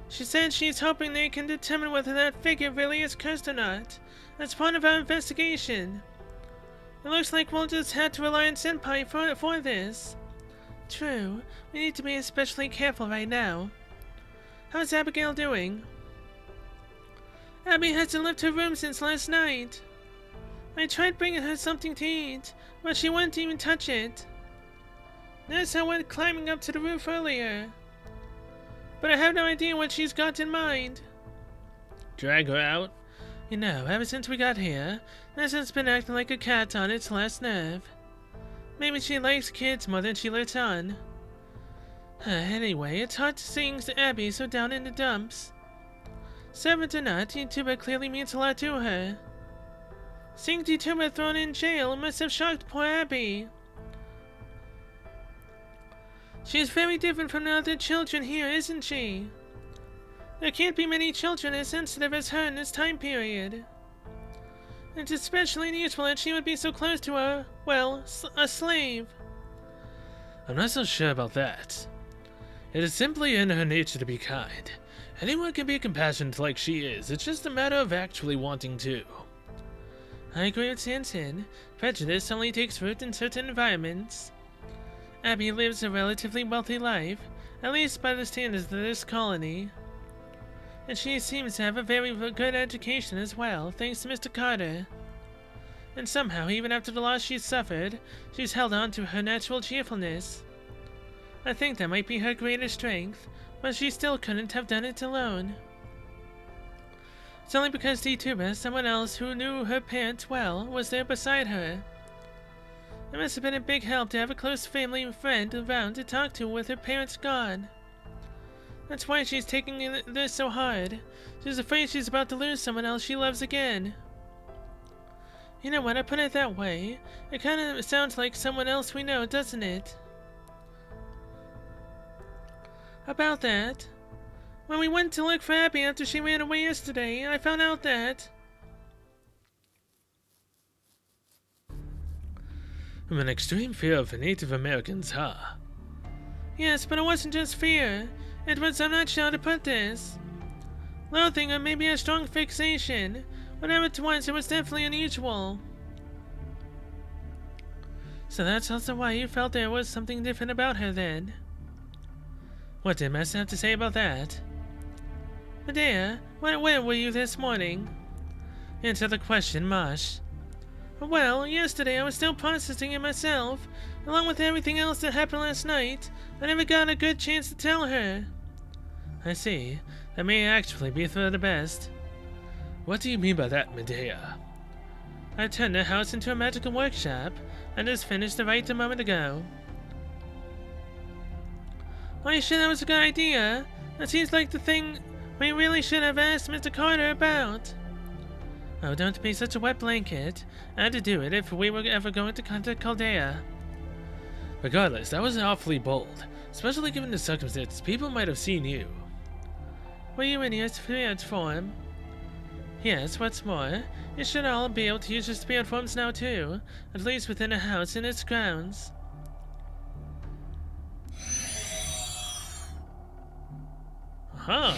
She said she's hoping they can determine whether that figure really is cursed or not. That's part of our investigation. It looks like we'll just have to rely on Senpai for this. True. We need to be especially careful right now. How's Abigail doing? Abby hasn't left her room since last night. I tried bringing her something to eat, but she wouldn't even touch it. Nurse went climbing up to the roof earlier. But I have no idea what she's got in mind. Drag her out? You know, ever since we got here, Nessa's been acting like a cat on its last nerve. Maybe she likes kids more than she lets on. Anyway, it's hard to sing Abby so down in the dumps. Servant or not, D-Tuba clearly means a lot to her. Seeing D-Tuba thrown in jail must have shocked poor Abby. She is very different from the other children here, isn't she? There can't be many children as sensitive as her in this time period. It's especially unusual that she would be so close to a, well, a slave. I'm not so sure about that. It is simply in her nature to be kind. Anyone can be compassionate like she is, it's just a matter of actually wanting to. I agree with Sanson. Prejudice only takes root in certain environments. Abby lives a relatively wealthy life, at least by the standards of this colony. And she seems to have a very good education as well, thanks to Mr. Carter. And somehow, even after the loss she's suffered, she's held on to her natural cheerfulness. I think that might be her greatest strength, but she still couldn't have done it alone. It's only because D-Tuba, someone else who knew her parents well, was there beside her. It must have been a big help to have a close family and friend around to talk to with her parents gone. That's why she's taking this so hard. She's afraid she's about to lose someone else she loves again. You know, when I put it that way, it kind of sounds like someone else we know, doesn't it? About that, when we went to look for Abby after she ran away yesterday, I found out that... From an extreme fear of the Native Americans, huh? Yes, but it wasn't just fear. It was, I'm not sure how to put this, loathing or maybe a strong fixation. Whatever it was definitely unusual. So that's also why you felt there was something different about her then. What did Master have to say about that? Medea, where were you this morning? Answer the question, Mosh. Well, yesterday I was still processing it myself. Along with everything else that happened last night, I never got a good chance to tell her. I see. That may actually be for the best. What do you mean by that, Medea? I turned the house into a magical workshop. I just finished the rite a moment ago. Are you sure that was a good idea? That seems like the thing we really should have asked Mr. Carter about. Oh, don't be such a wet blanket. I had to do it if we were ever going to contact Chaldea. Regardless, that was awfully bold. Especially given the circumstances, people might have seen you. Were you in your spirit form? Yes, what's more, you should all be able to use your spirit forms now too, at least within a house and its grounds. Huh.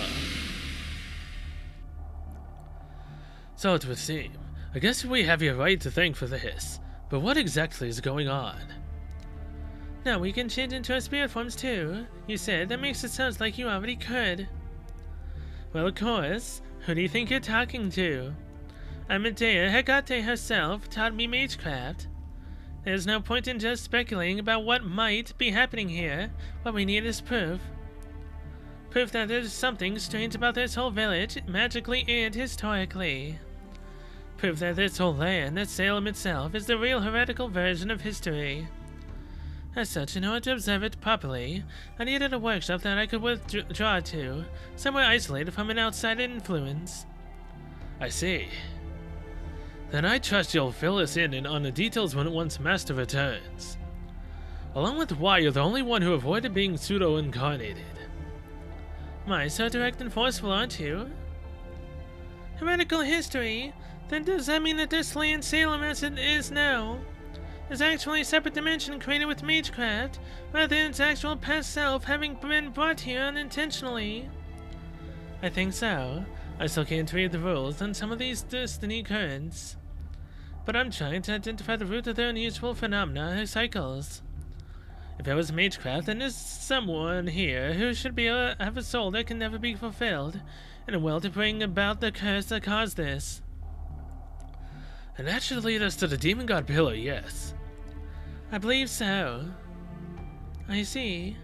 So it would seem. I guess we have your right to thank for this, but what exactly is going on? Now we can change into our spirit forms too. You said that makes it sound like you already could. Well, of course. Who do you think you're talking to? Medea Hecate herself taught me magecraft. There's no point in just speculating about what might be happening here. What we need is proof. Proof that there's something strange about this whole village, magically and historically. Proof that this whole land, that Salem itself, is the real heretical version of history. As such, in order to observe it properly, I needed a workshop that I could withdraw to, somewhere isolated from an outside influence. I see. Then I trust you'll fill us in on the details once Master returns. Along with why you're the only one who avoided being pseudo-incarnated. My, so direct and forceful, aren't you? Heretical history? Then does that mean that this land, Salem as it is now, is actually a separate dimension created with magecraft, rather than its actual past self having been brought here unintentionally? I think so. I still can't read the rules on some of these destiny currents, but I'm trying to identify the root of their unusual phenomena or cycles. If there was magecraft, then there's someone here who should have a soul that can never be fulfilled, and a will to bring about the curse that caused this. And that should lead us to the Demon God Pillar, yes. I believe so. I see.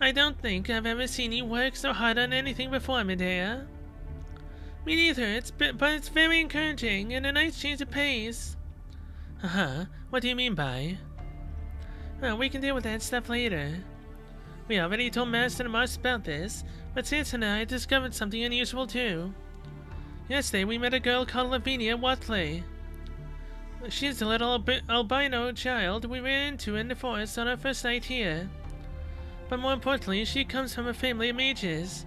I don't think I've ever seen you work so hard on anything before, Medea. Me neither, but it's very encouraging, and a nice change of pace. What do you mean by? Well, we can deal with that stuff later. We already told Master and Marsh about this, but Sansa and I discovered something unusual too. Yesterday we met a girl called Lavinia Watley. She's a little albino child we ran into in the forest on our first night here. But more importantly, she comes from a family of mages.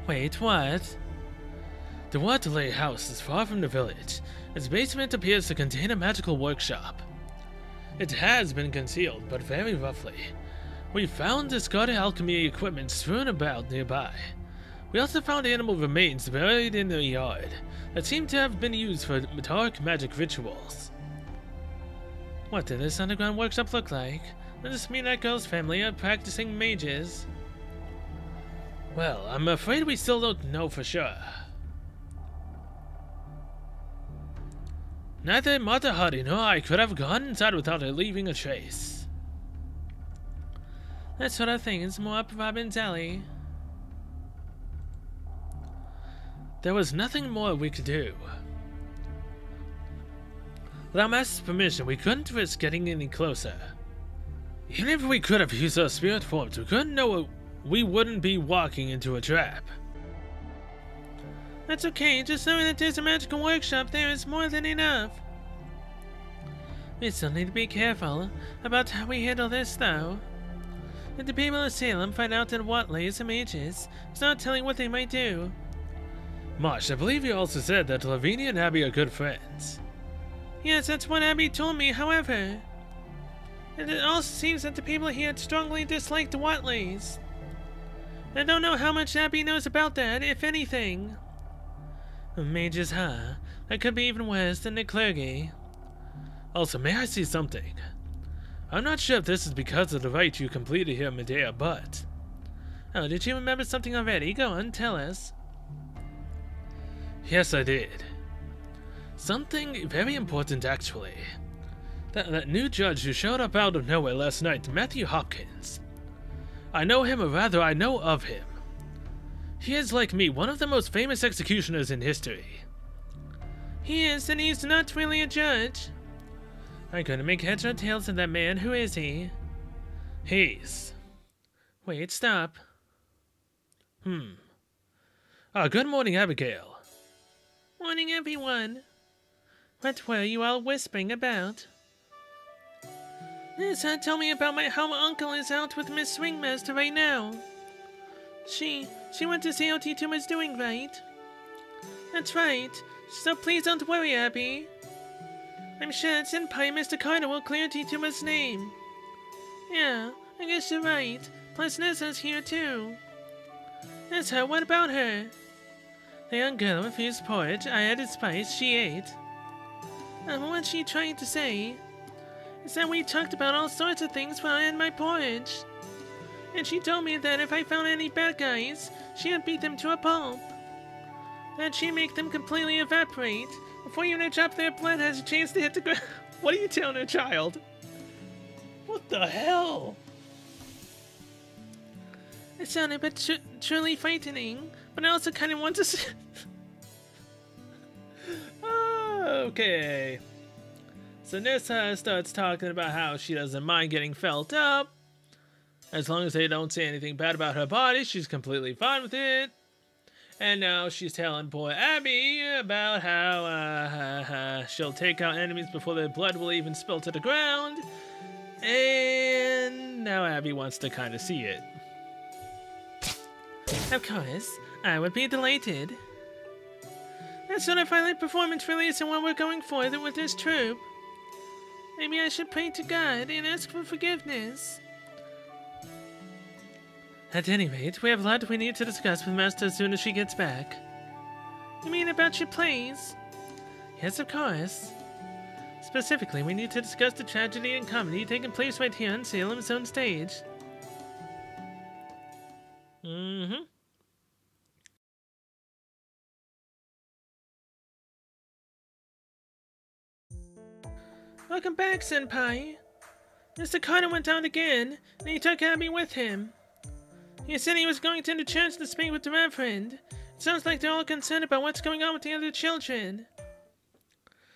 Wait, what? The Watley house is far from the village. Its basement appears to contain a magical workshop. It has been concealed, but very roughly. We found discarded alchemy equipment strewn about nearby. We also found animal remains buried in the yard that seem to have been used for dark magic rituals. What did this underground workshop look like? Does this mean that girl's family are practicing mages? Well, I'm afraid we still don't know for sure. Neither Mata Hari nor I could have gone inside without her leaving a trace. That sort of thing is more up Robin's alley. There was nothing more we could do. Without Master's permission, we couldn't risk getting any closer. Even if we could have used our spirit forms, we couldn't know we wouldn't be walking into a trap. That's okay, just knowing that there's a magical workshop there is more than enough. We still need to be careful about how we handle this, though. If the people of Salem find out that Watley is a mages, it's not telling what they might do. Marsh, I believe you also said that Lavinia and Abby are good friends. Yes, that's what Abby told me, however. And it also seems that the people here strongly dislike the Watleys. I don't know how much Abby knows about that, if anything. Mages, huh? That could be even worse than the clergy. Also, may I see something? I'm not sure if this is because of the rite you completed here in Medea, but... Oh, did you remember something already? Go on, tell us. Yes, I did. Something very important, actually. That new judge who showed up out of nowhere last night, Matthew Hopkins. I know him, or rather, I know of him. He is, like me, one of the most famous executioners in history. He is, and he's not really a judge. I couldn't make heads or tails of that man. Who is he? He's... Wait, stop. Good morning, Abigail. Morning, everyone. What were you all whispering about? Nessa, tell me about how my uncle is out with Miss Swingmaster right now. She went to see how T2 doing, right? That's right. So please don't worry, Abby. I'm sure Senpai Mr. Carter will clear T2's name. Yeah, I guess you're right. Plus Nessa's here too. Nessa, what about her? The young girl refused porridge. I added spice. She ate. What's she trying to say? Is that we talked about all sorts of things while I had my porridge. And she told me that if I found any bad guys, she'd beat them to a pulp. That she'd make them completely evaporate before even a drop of their blood has a chance to hit the ground. What are you telling a child? What the hell? It sounded but truly frightening, but I also kind of want to Okay. So Nessa starts talking about how she doesn't mind getting felt up. As long as they don't say anything bad about her body, she's completely fine with it. And now she's telling poor Abby about how she'll take out enemies before their blood will even spill to the ground. And now Abby wants to kind of see it. Of course, I would be delighted. That's not a violent performance release and what we're going for with this troupe. Maybe I should pray to God and ask for forgiveness. At any rate, we have a lot we need to discuss with Master as soon as she gets back. You mean about your plays? Yes, of course. Specifically, we need to discuss the tragedy and comedy taking place right here on Salem's own stage. Welcome back, Senpai. Mr. Carter went out again, and he took Abby with him. He said he was going to the church to speak with the Reverend. It sounds like they're all concerned about what's going on with the other children.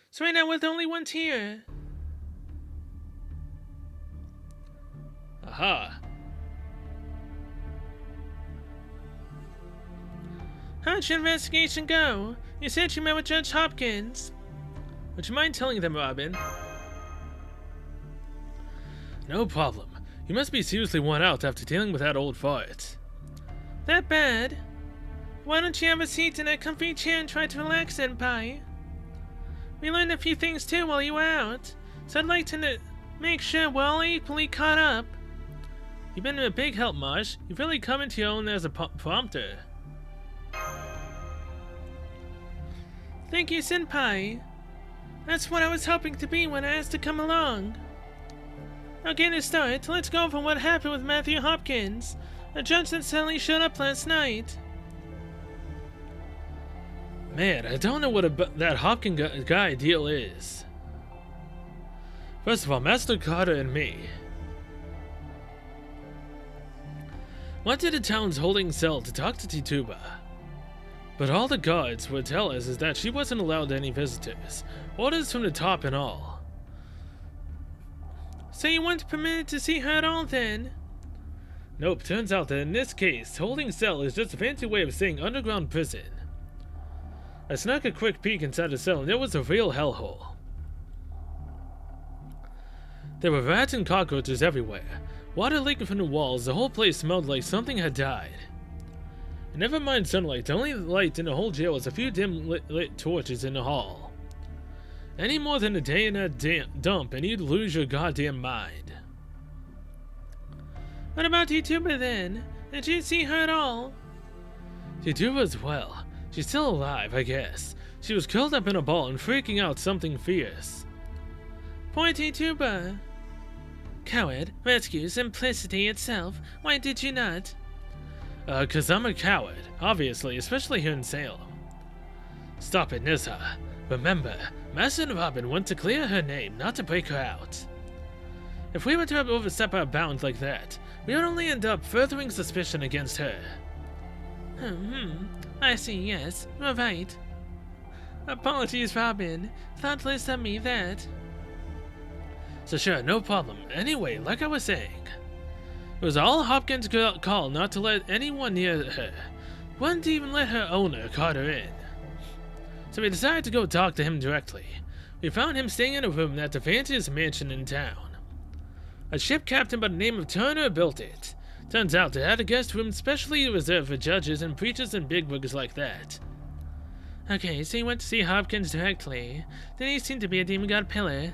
So right now we're the only ones here. Aha. How'd your investigation go? You said you met with Judge Hopkins. Would you mind telling them, Robin? No problem. You must be seriously worn out after dealing with that old fart. That bad? Why don't you have a seat in a comfy chair and try to relax, Senpai? We learned a few things too while you were out, so I'd like to make sure we're all equally caught up. You've been a big help, Marsh. You've really come into your own as a prompter. Thank you, Senpai. That's what I was hoping to be when I asked to come along. Okay, to start, let's go over what happened with Matthew Hopkins, a judge that suddenly showed up last night. Man, I don't know what that Hopkins guy deal is. First of all, Master Carter and me went to the town's holding cell to talk to Tituba. But all the guards would tell us is that she wasn't allowed any visitors. Orders from the top and all. So you weren't permitted to see her at all then? Nope, turns out that in this case, holding cell is just a fancy way of saying underground prison. I snuck a quick peek inside the cell and it was a real hellhole. There were rats and cockroaches everywhere. Water leaking from the walls, the whole place smelled like something had died. And never mind sunlight, the only light in the whole jail was a few dim lit torches in the hall. Any more than a day in a dump and you'd lose your goddamn mind. What about Tituba then? Did you see her at all? Tituba's well. She's still alive, I guess. She was curled up in a ball and freaking out something fierce. Poor Tituba. Coward, rescue, simplicity itself. Why did you not? 'Cause I'm a coward, obviously, especially here in Salem. Stop it, Nizha. Remember, Master and Robin want to clear her name, not to break her out. If we were to overstep our bounds like that, we would only end up furthering suspicion against her. I see, yes, you're right. Apologies, Robin. Thoughtless of me, that. So sure, no problem. Anyway, like I was saying, it was all Hopkins' call not to let anyone near her. Wouldn't even let her owner cart her in. So we decided to go talk to him directly. We found him staying in a room at the fanciest mansion in town. A ship captain by the name of Turner built it. Turns out it had a guest room specially reserved for judges and preachers and bigwigs like that. Okay, so you went to see Hopkins directly. Then he seemed to be a demon god pillar.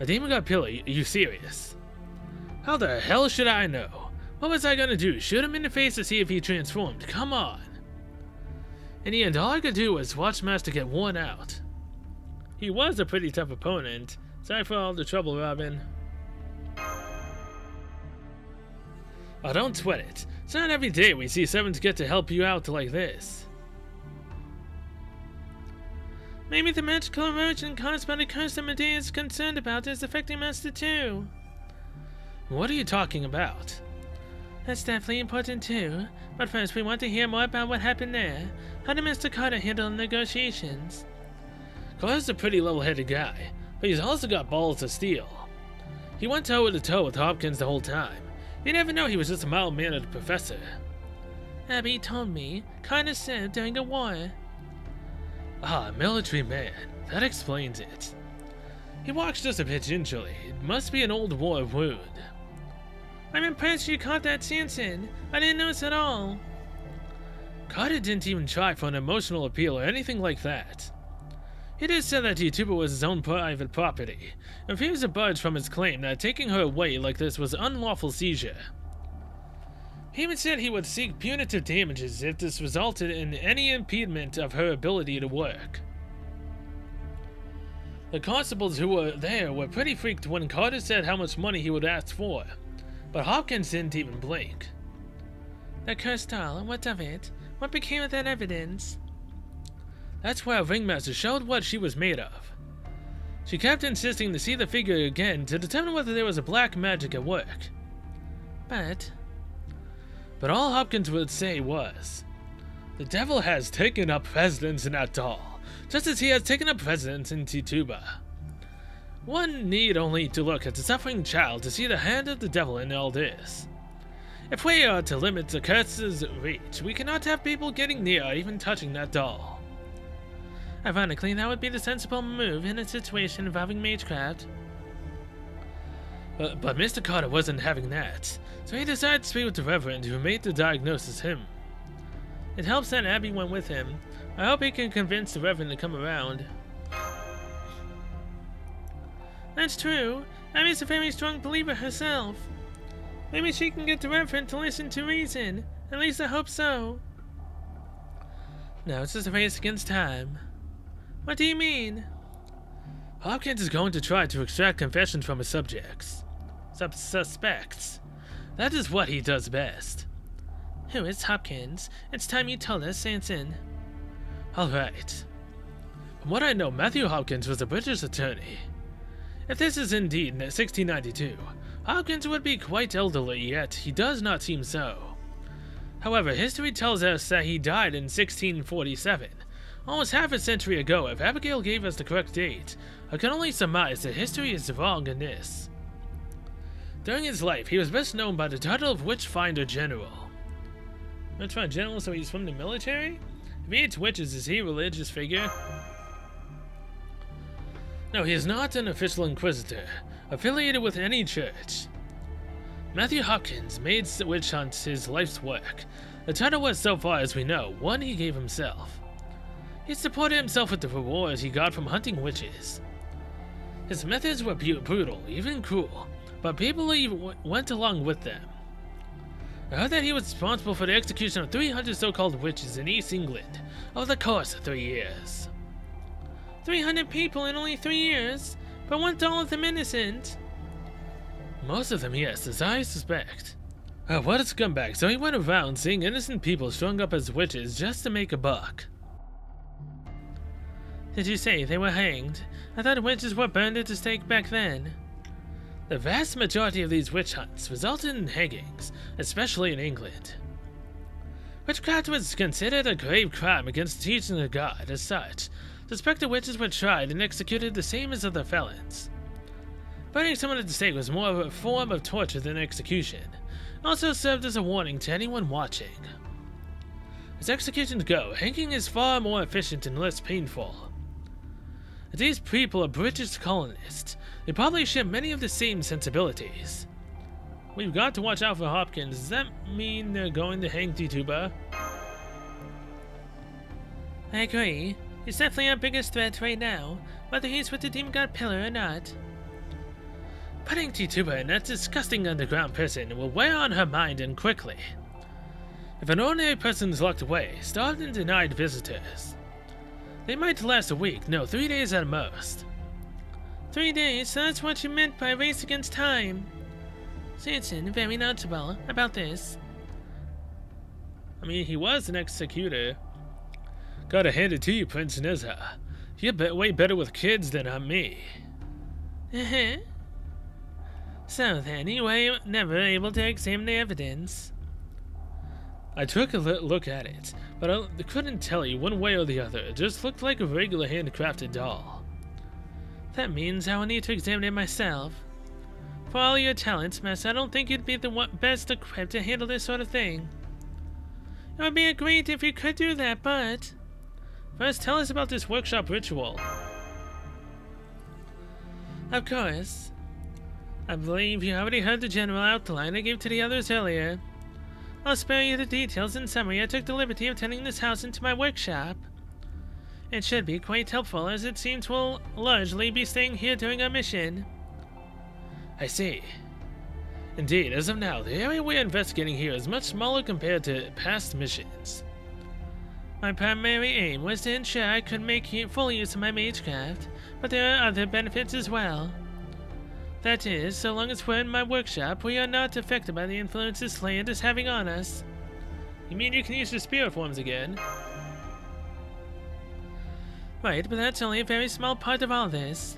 A demon god pillar? You serious? How the hell should I know? What was I gonna do? Shoot him in the face to see if he transformed? Come on. In the end, all I could do was watch Master get worn out. He was a pretty tough opponent. Sorry for all the trouble, Robin. Oh, don't sweat it. It's not every day we see servants get to help you out like this. Maybe the magical erosion caused by the curse that Medea is concerned about is affecting Master too. What are you talking about? That's definitely important too. But first we want to hear more about what happened there. How did Mr. Carter handle the negotiations? Carter's a pretty level-headed guy, but he's also got balls of steel. He went toe-to-toe with Hopkins the whole time. You never know he was just a mild-mannered professor. Abby told me Carter served during a war. Ah, a military man. That explains it. He walks just a bit gingerly. It must be an old war wound. I'm impressed you caught that, Samson. I didn't notice at all. Carter didn't even try for an emotional appeal or anything like that. It is said that Tituba was his own private property, and refused to budge from his claim that taking her away like this was unlawful seizure. He even said he would seek punitive damages if this resulted in any impediment of her ability to work. The constables who were there were pretty freaked when Carter said how much money he would ask for, but Hopkins didn't even blink. The cursed doll, what of it? What became of that evidence? That's why our ringmaster showed what she was made of. She kept insisting to see the figure again to determine whether there was a black magic at work. But all Hopkins would say was, the devil has taken up residence in that doll, just as he has taken up residence in Tituba. One need only to look at the suffering child to see the hand of the devil in all this. If we are to limit the curse's reach, we cannot have people getting near or even touching that doll. Ironically, that would be the sensible move in a situation involving magecraft. But Mr. Carter wasn't having that, so he decided to speak with the Reverend who made the diagnosis him. It helps that Abby went with him. I hope he can convince the Reverend to come around. That's true. Abby's a very strong believer herself. Maybe she can get the Reverend to listen to reason. At least I hope so. No, it's just a race against time. What do you mean? Hopkins is going to try to extract confessions from his subjects. Suspects. That is what he does best. Who is Hopkins? It's time you told us, Samson. Alright. From what I know, Matthew Hopkins was a British attorney. If this is indeed 1692, Hopkins would be quite elderly, yet he does not seem so. However, history tells us that he died in 1647, almost half a century ago. If Abigail gave us the correct date, I can only surmise that history is wrong in this. During his life, he was best known by the title of Witchfinder General. Witchfinder General, so he's from the military? If he hates witches, is he a religious figure? No, he is not an official inquisitor, affiliated with any church. Matthew Hopkins made witch hunts his life's work. The title was, so far as we know, one he gave himself. He supported himself with the rewards he got from hunting witches. His methods were brutal, even cruel, but people went along with them. I heard that he was responsible for the execution of 300 so-called witches in East England over the course of 3 years. 300 people in only 3 years? But weren't all of them innocent? Most of them, yes, as I suspect. What a scumbag, so he went around seeing innocent people strung up as witches just to make a buck. Did you say they were hanged? I thought witches were burned at the stake back then. The vast majority of these witch hunts resulted in hangings, especially in England. Witchcraft was considered a grave crime against the teaching of God. As such, suspected witches were tried and executed the same as other felons. Burning someone at the stake was more of a form of torture than execution, and also served as a warning to anyone watching. As executions go, hanging is far more efficient and less painful. If these people are British colonists, they probably share many of the same sensibilities. We've got to watch out for Hopkins. Does that mean they're going to hang Tituba? I agree. He's definitely our biggest threat right now, whether he's with the Demon God Pillar or not. Putting Tituba in that disgusting underground prison will wear on her mind and quickly. If an ordinary person is locked away, starved and denied visitors, they might last a week, no, 3 days at most. 3 days, so that's what you meant by race against time. Samson, very knowledgeable about this. I mean, he was an executor. Gotta hand it to you, Prince Nizza. You're way better with kids than me. So then, you were never able to examine the evidence. I took a look at it, but I couldn't tell you one way or the other. It just looked like a regular handcrafted doll. That means I will need to examine it myself. For all your talents, Master, I don't think you'd be the best equipped to handle this sort of thing. It would be great if you could do that, but... First, tell us about this workshop ritual. Of course. I believe you already heard the general outline I gave to the others earlier. I'll spare you the details. In summary, I took the liberty of turning this house into my workshop. It should be quite helpful, as it seems we'll largely be staying here during our mission. I see. Indeed, as of now, the area we're investigating here is much smaller compared to past missions. My primary aim was to ensure I could make full use of my magecraft, but there are other benefits as well. That is, so long as we're in my workshop, we are not affected by the influences Slayant is having on us. You mean you can use your spirit forms again? Right, but that's only a very small part of all this.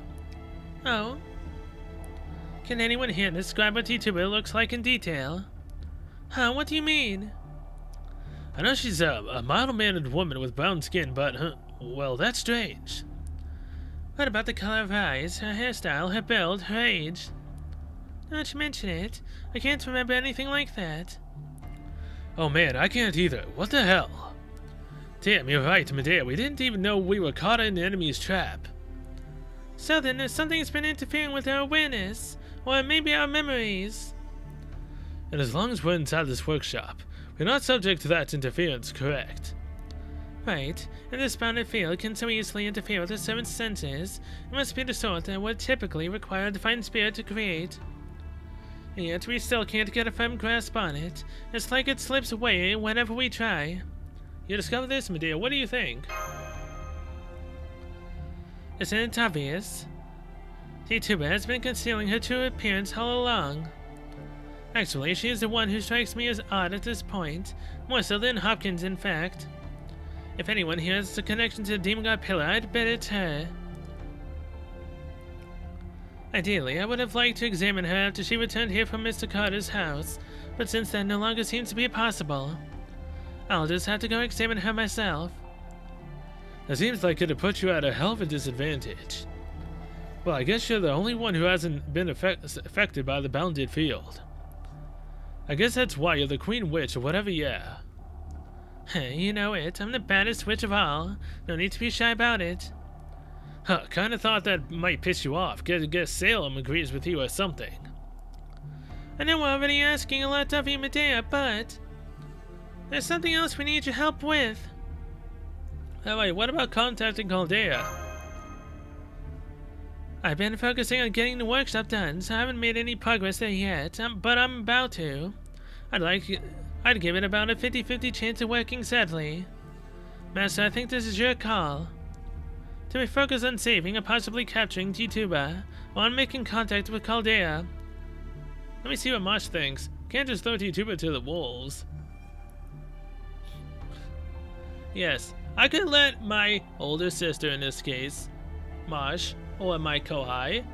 Oh? Can anyone here describe what Tituba looks like in detail? Huh, what do you mean? I know she's a mild-mannered woman with brown skin, but, well, that's strange. What about the color of her eyes, her hairstyle, her build, her age? Now that you mention it, I can't remember anything like that. Oh man, I can't either. What the hell? Damn, you're right, Medea. We didn't even know we were caught in the enemy's trap. So then, something's been interfering with our awareness, or maybe our memories. And as long as we're inside this workshop, we're not subject to that interference, correct? Right, and this bounded field can so easily interfere with the seven senses. It must be the sort that would typically require a divine spirit to create. And yet we still can't get a firm grasp on it. It's like it slips away whenever we try. You discovered this, Medea. What do you think? Isn't it obvious? Tituba has been concealing her true appearance all along. Actually, she is the one who strikes me as odd at this point, more so than Hopkins, in fact. If anyone here has a connection to the Demon God Pillar, I'd bet it's her. Ideally, I would have liked to examine her after she returned here from Mr. Carter's house, but since that no longer seems to be possible, I'll just have to go examine her myself. That seems like it'd put you at a hell of a disadvantage. Well, I guess you're the only one who hasn't been affected by the bounded field. I guess that's why you're the Queen Witch or whatever, yeah. Hey, you know it. I'm the baddest witch of all. No need to be shy about it. Huh, kinda thought that might piss you off. Guess Salem agrees with you or something. I know we're already asking a lot of you, Medea, but there's something else we need your help with. Alright, what about contacting Chaldea? I've been focusing on getting the workshop done, so I haven't made any progress there yet, but I'm about to. I'd give it about a 50-50 chance of working steadily. Master, I think this is your call. To be focused on saving and possibly capturing Tituba, while I'm making contact with Chaldea. Let me see what Mosh thinks. Can't just throw Tituba to the wolves. Yes, I could let my older sister in this case, Mosh, or my Kohai,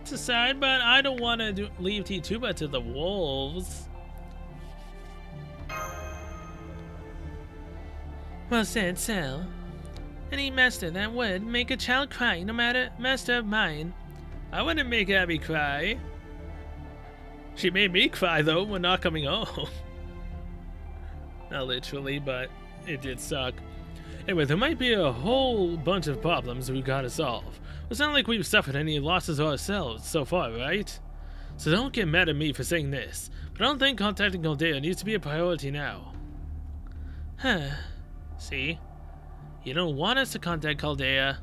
decide, but I don't want to leave Tituba to the wolves. Well said, Cell. Any master that would make a child cry, no matter master of mine. I wouldn't make Abby cry. She made me cry though when not coming home. Not literally, but it did suck. Anyway, there might be a whole bunch of problems we gotta solve. It's not like we've suffered any losses ourselves so far, right? So don't get mad at me for saying this, but I don't think contacting Chaldea needs to be a priority now. Huh. See? You don't want us to contact Chaldea.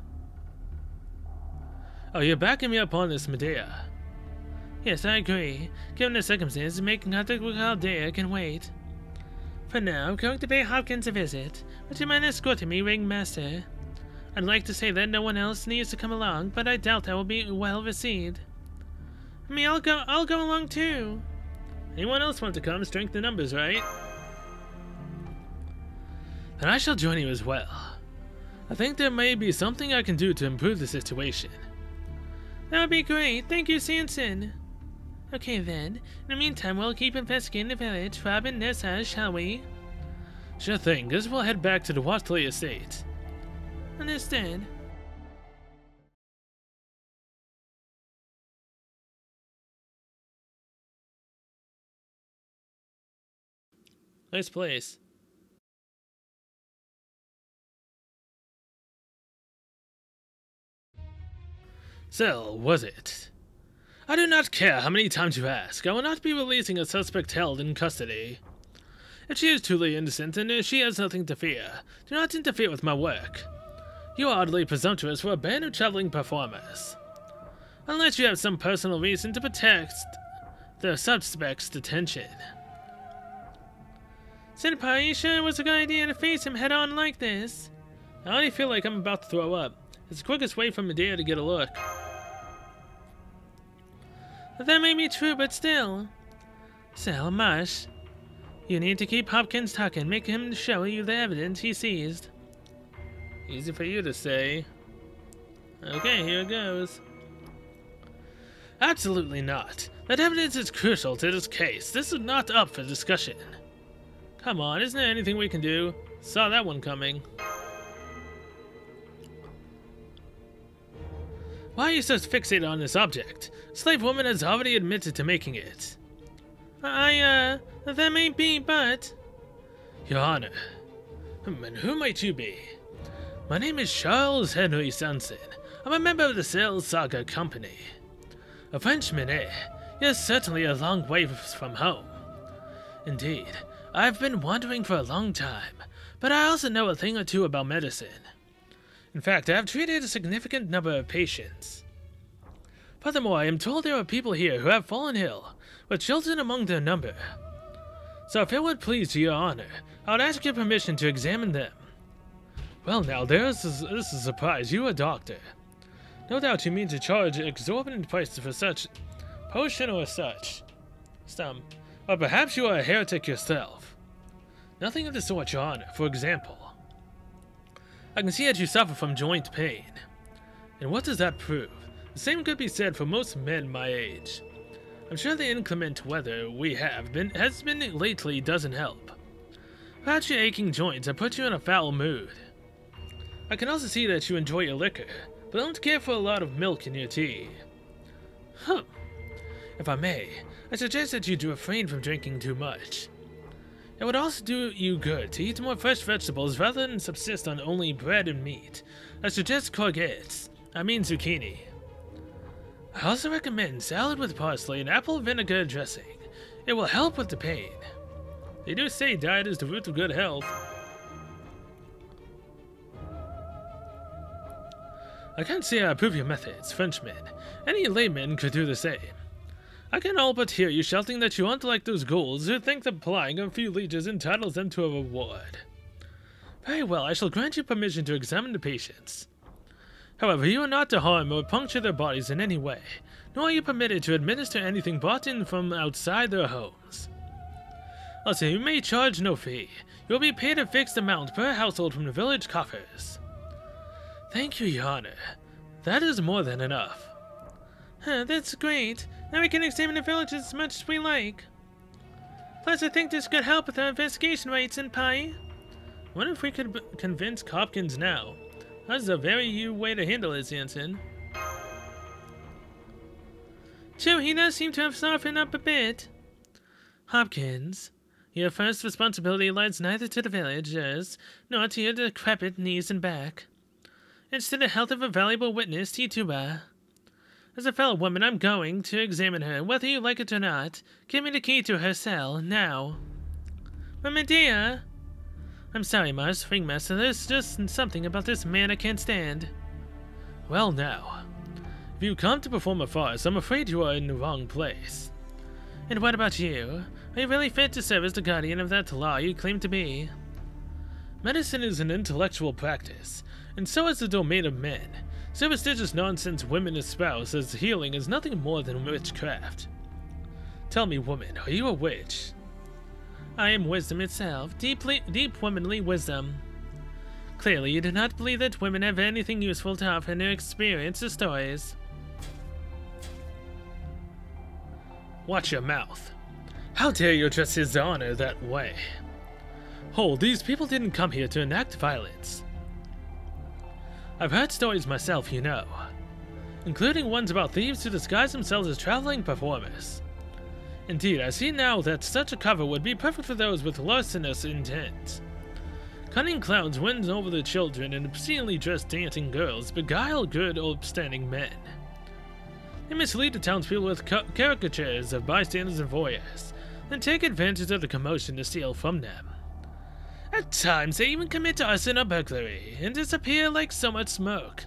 Oh, you're backing me up on this, Medea. Yes, I agree. Given the circumstances, making contact with Chaldea can wait. For now, I'm going to pay Hopkins a visit. Would you mind escorting me, Ringmaster? I'd like to say that no one else needs to come along, but I doubt that will be well received. I mean, I'll go along too. Anyone else want to come? Strength in numbers, right? Then I shall join you as well. I think there may be something I can do to improve the situation. That would be great. Thank you, Samson. Okay then. In the meantime, we'll keep investigating the village, Robin, Nessa, shall we? Sure thing. Guess we'll head back to the Watley estate. Understood. Nice place. So, was it? I do not care how many times you ask. I will not be releasing a suspect held in custody. If she is truly innocent and if she has nothing to fear, do not interfere with my work. You are oddly presumptuous for a band of traveling performers. Unless you have some personal reason to protect the suspect's detention. Senpai, you sure it was a good idea to face him head-on like this? I already feel like I'm about to throw up. It's the quickest way for Medea to get a look. That may be true, but still. Sal, Marsh, you need to keep Hopkins talking. Make him show you the evidence he seized. Easy for you to say. Okay, here goes. Absolutely not. That evidence is crucial to this case. This is not up for discussion. Come on, isn't there anything we can do? Saw that one coming. Why are you so fixated on this object? Slave woman has already admitted to making it. That may be, but... Your Honor. And who might you be? My name is Charles Henry Sanson. I'm a member of the Sales Saga Company. A Frenchman, eh? You're certainly a long way from home. Indeed, I've been wandering for a long time, but I also know a thing or two about medicine. In fact, I have treated a significant number of patients. Furthermore, I am told there are people here who have fallen ill, with children among their number. So if it would please your honor, I would ask your permission to examine them. Well now, this is a surprise. You a doctor. No doubt you mean to charge exorbitant prices for such potion or such. Or perhaps you are a heretic yourself. Nothing of the sort, your honor. For example, I can see that you suffer from joint pain. And what does that prove? The same could be said for most men my age. I'm sure the inclement weather has been lately doesn't help. Perhaps your aching joints have put you in a foul mood. I can also see that you enjoy your liquor, but don't care for a lot of milk in your tea. If I may, I suggest that you do refrain from drinking too much. It would also do you good to eat more fresh vegetables rather than subsist on only bread and meat. I suggest courgettes, zucchini. I also recommend salad with parsley and apple vinegar dressing. It will help with the pain. They do say diet is the root of good health. I can't say I approve your methods, Frenchmen. Any layman could do the same. I can all but hear you shouting that you aren't like those ghouls who think that applying a few leeches entitles them to a reward. Very well, I shall grant you permission to examine the patients. However, you are not to harm or puncture their bodies in any way, nor are you permitted to administer anything brought in from outside their homes. Also, you may charge no fee. You will be paid a fixed amount per household from the village coffers. Thank you, Your Honor. That is more than enough. That's great. Now we can examine the village as much as we like. Plus, I think this could help with our investigation rates, Senpai. Wonder if we could convince Hopkins now. That's a very you way to handle it, Jansen. True, he does seem to have softened up a bit. Hopkins, your first responsibility lies neither to the villagers, nor to your decrepit knees and back. It's to the health of a valuable witness, Tituba. As a fellow woman, I'm going to examine her, whether you like it or not. Give me the key to her cell, now. But Medea... I'm sorry, Mars, Ringmaster, there's just something about this man I can't stand. Well now, if you come to perform a farce, I'm afraid you are in the wrong place. And what about you? Are you really fit to serve as the guardian of that law you claim to be? Medicine is an intellectual practice, and so is the domain of men. Superstitious nonsense women espouse as healing is nothing more than witchcraft. Tell me, woman, are you a witch? I am wisdom itself, deep womanly wisdom. Clearly, you do not believe that women have anything useful to offer in their experience or stories. Watch your mouth. How dare you address His Honor that way? Hold, these people didn't come here to enact violence. I've heard stories myself, you know, including ones about thieves who disguise themselves as traveling performers. Indeed, I see now that such a cover would be perfect for those with larcenous intent. Cunning clowns win over the children and obscenely dressed dancing girls beguile good upstanding men. They mislead the townspeople with caricatures of bystanders and voyeurs, then take advantage of the commotion to steal from them. At times, they even commit arson or burglary, and disappear like so much smoke.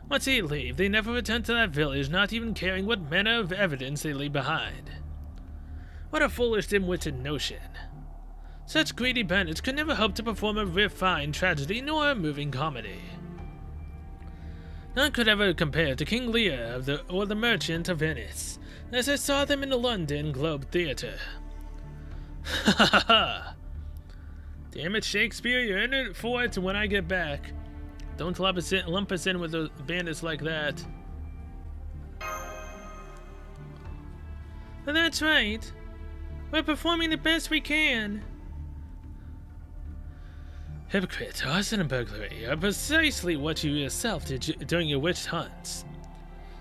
Once they leave, they never return to that village, not even caring what manner of evidence they leave behind. What a foolish, dim-witted notion. Such greedy bandits could never hope to perform a refined tragedy nor a moving comedy. None could ever compare to King Lear or the Merchant of Venice, as I saw them in the London Globe Theatre. Ha ha ha! Damn it, Shakespeare, you're in it for it when I get back. Don't lump us in with the bandits like that. Well, that's right. We're performing the best we can. Hypocrite, arson and burglary are precisely what you yourself did during your witch hunts.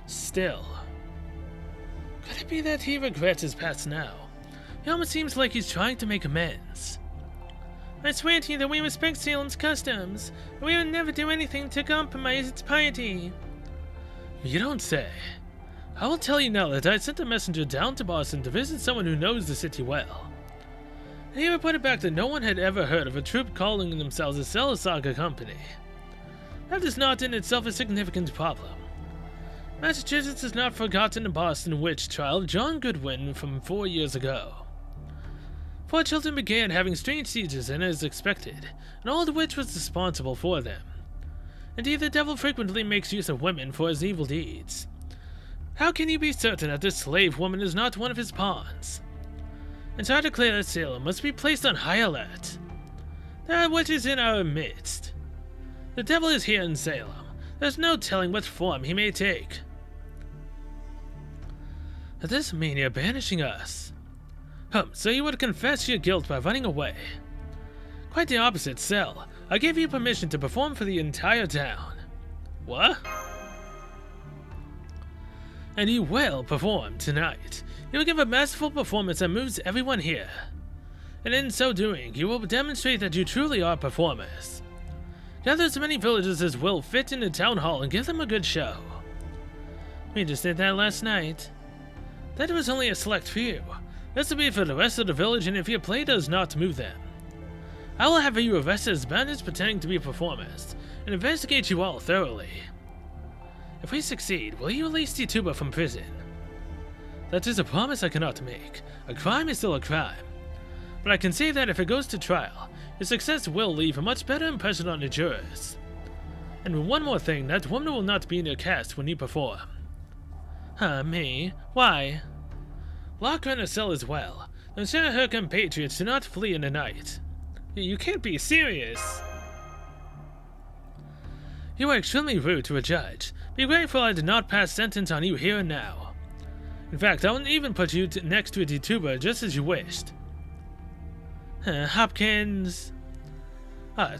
Still, could it be that he regrets his past now? It almost seems like he's trying to make amends. I swear to you that we respect Salem's customs, and we would never do anything to compromise its piety. You don't say. I will tell you now that I sent a messenger down to Boston to visit someone who knows the city well. And he reported back that no one had ever heard of a troop calling themselves a Selasaga Company. That is not in itself a significant problem. Massachusetts has not forgotten the Boston witch trial of John Goodwin from 4 years ago. 4 children began having strange seizures as expected, and all the witch was responsible for them. Indeed, the devil frequently makes use of women for his evil deeds. How can you be certain that this slave woman is not one of his pawns? And so I declare that Salem must be placed on high alert. There are witches in our midst. The devil is here in Salem. There's no telling what form he may take. Does this mean you're banishing us? So you would confess your guilt by running away. Quite the opposite, Cell. I gave you permission to perform for the entire town. What? And you will perform tonight. You will give a masterful performance that moves everyone here. And in so doing, you will demonstrate that you truly are performers. Gather as many villagers as will fit in the town hall and give them a good show. We just did that last night. That was only a select few. This will be for the rest of the village, and if your play does not move them, I will have you arrested as bandits pretending to be performers, and investigate you all thoroughly. If we succeed, will you release Tituba from prison? That is a promise I cannot make. A crime is still a crime. But I can say that if it goes to trial, your success will leave a much better impression on the jurors. And one more thing, that woman will not be in your cast when you perform. Huh, me? Why? Lock her in a cell as well. Ensure her compatriots do not flee in the night. You can't be serious. You are extremely rude to a judge. Be grateful I did not pass sentence on you here and now. In fact, I will even put you next to a Tituba just as you wished. Hopkins.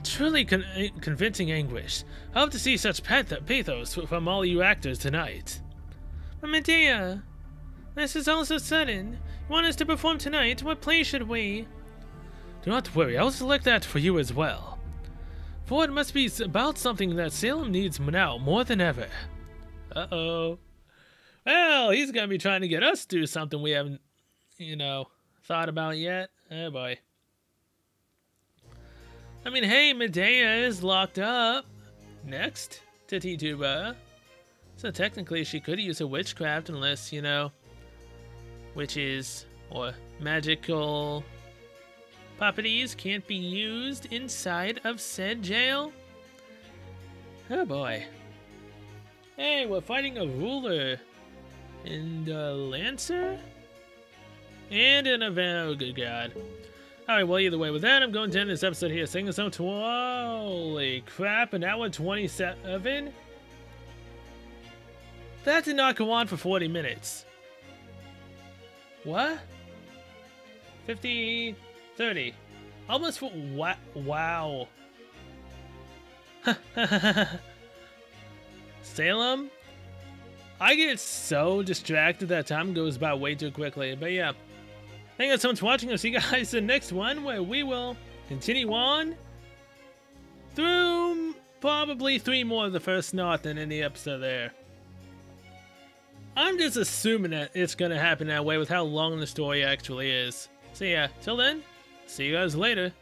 Truly convincing anguish. I hope to see such pathos from all you actors tonight. But Medea, this is all so sudden. You want us to perform tonight? What play should we? Do not worry, I will select that for you as well. For it must be about something that Salem needs now more than ever. Uh-oh. Well, he's gonna be trying to get us to do something we haven't, thought about yet. Oh boy. I mean, hey, Medea is locked up next to Tituba. So technically she could use her witchcraft unless, witches or magical properties can't be used inside of said jail. Oh boy. Hey, we're fighting a ruler and a lancer and an oh good god. Alright, well, either way, with that, I'm going to end this episode here. Sing us out to holy crap, an hour 27? That did not go on for 40 minutes. What? 50, 30. Almost for what? Wow. Salem? I get so distracted that time goes by way too quickly, but yeah. Thank you so much for watching. I'll see you guys in the next one where we will continue on through probably 3 more of the first North in the episode there. I'm just assuming that it's going to happen that way with how long the story actually is. So yeah, till then, see you guys later.